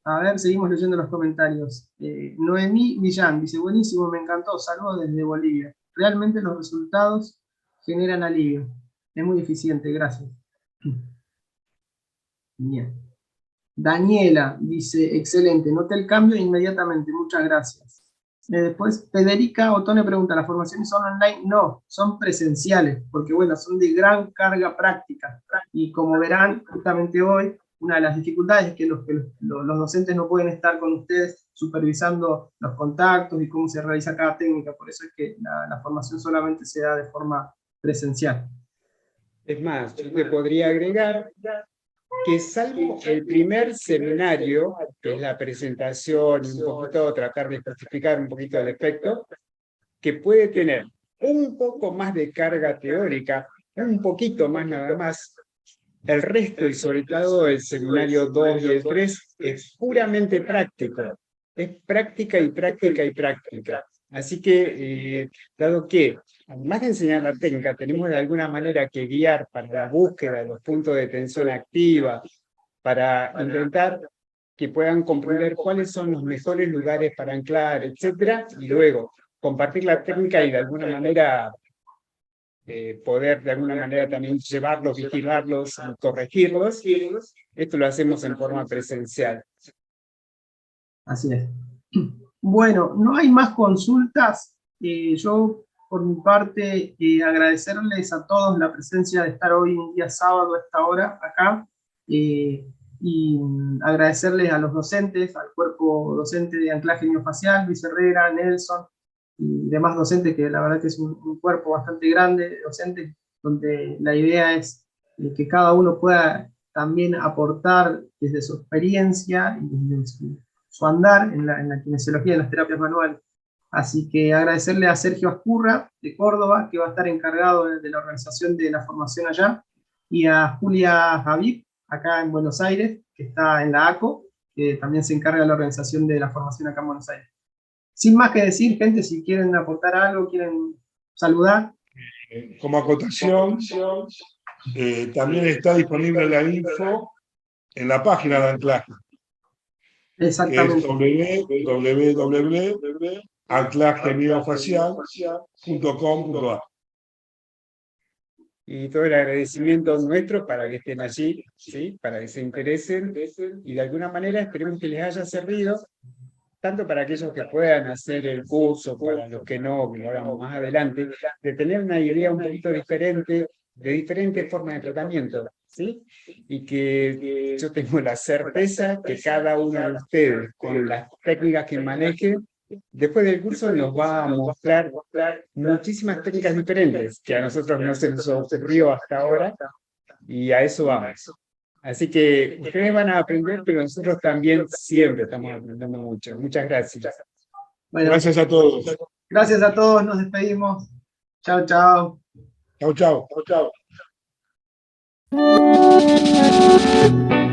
A ver, seguimos leyendo los comentarios. Noemí Millán dice, buenísimo, me encantó, saludos desde Bolivia. Realmente los resultados generan alivio. Es muy eficiente, gracias. Bien. Daniela dice, excelente, noté el cambio inmediatamente, muchas gracias. Después, Federica Otone pregunta, ¿las formaciones son online? No, son presenciales, porque bueno, son de gran carga práctica. Y como verán, justamente hoy, una de las dificultades es que los docentes no pueden estar con ustedes supervisando los contactos y cómo se realiza cada técnica, por eso es que la formación solamente se da de forma presencial. Es más, yo te podría agregar que salvo el primer seminario, que es la presentación y un poquito tratar de justificar un poquito el efecto, que puede tener un poco más de carga teórica, un poquito más nada más, el resto y sobre todo el seminario 2 y el 3 es puramente práctico, es práctica y práctica y práctica. Así que, dado que, además de enseñar la técnica, tenemos de alguna manera que guiar para la búsqueda de los puntos de tensión activa, para intentar que puedan comprender cuáles son los mejores lugares para anclar, etcétera, y luego compartir la técnica y de alguna manera poder de alguna manera también llevarlos, vigilarlos, corregirlos. Esto lo hacemos en forma presencial. Así es. Bueno, no hay más consultas. Yo, por mi parte, agradecerles a todos la presencia de estar hoy un día sábado a esta hora acá. Y agradecerles a los docentes, al cuerpo docente de anclaje miofacial, Luis Herrera, Nelson, y demás docentes, que la verdad que es un cuerpo bastante grande de docentes, donde la idea es que cada uno pueda también aportar desde su experiencia y desde su andar en la kinesiología y en las terapias manuales. Así que agradecerle a Sergio Ascurra, de Córdoba, que va a estar encargado de la organización de la formación allá, y a Julia Javid, acá en Buenos Aires, que está en la ACO, que también se encarga de la organización de la formación acá en Buenos Aires. Sin más que decir, gente, si quieren aportar algo, quieren saludar. Como acotación, también está disponible la info en la página de anclaje, Exactamente. que es www.anclagemiofacial.com.ar. Y todo el agradecimiento nuestro para que estén allí, ¿sí? Para que se interesen y de alguna manera esperemos que les haya servido, tanto para aquellos que puedan hacer el curso, para los que no, que lo hagamos más adelante, de tener una idea un poquito diferente, de diferentes formas de tratamiento, ¿sí? Y que yo tengo la certeza que cada uno de ustedes, con las técnicas que manejen, después del curso nos va a mostrar muchísimas técnicas diferentes que a nosotros no se nos ocurrió hasta ahora, y a eso vamos. Así que ustedes van a aprender, pero nosotros también siempre estamos aprendiendo mucho. Muchas gracias. Bueno, Gracias a todos. gracias a todos, nos despedimos. Chao, chao. Chau, chau. Thank you.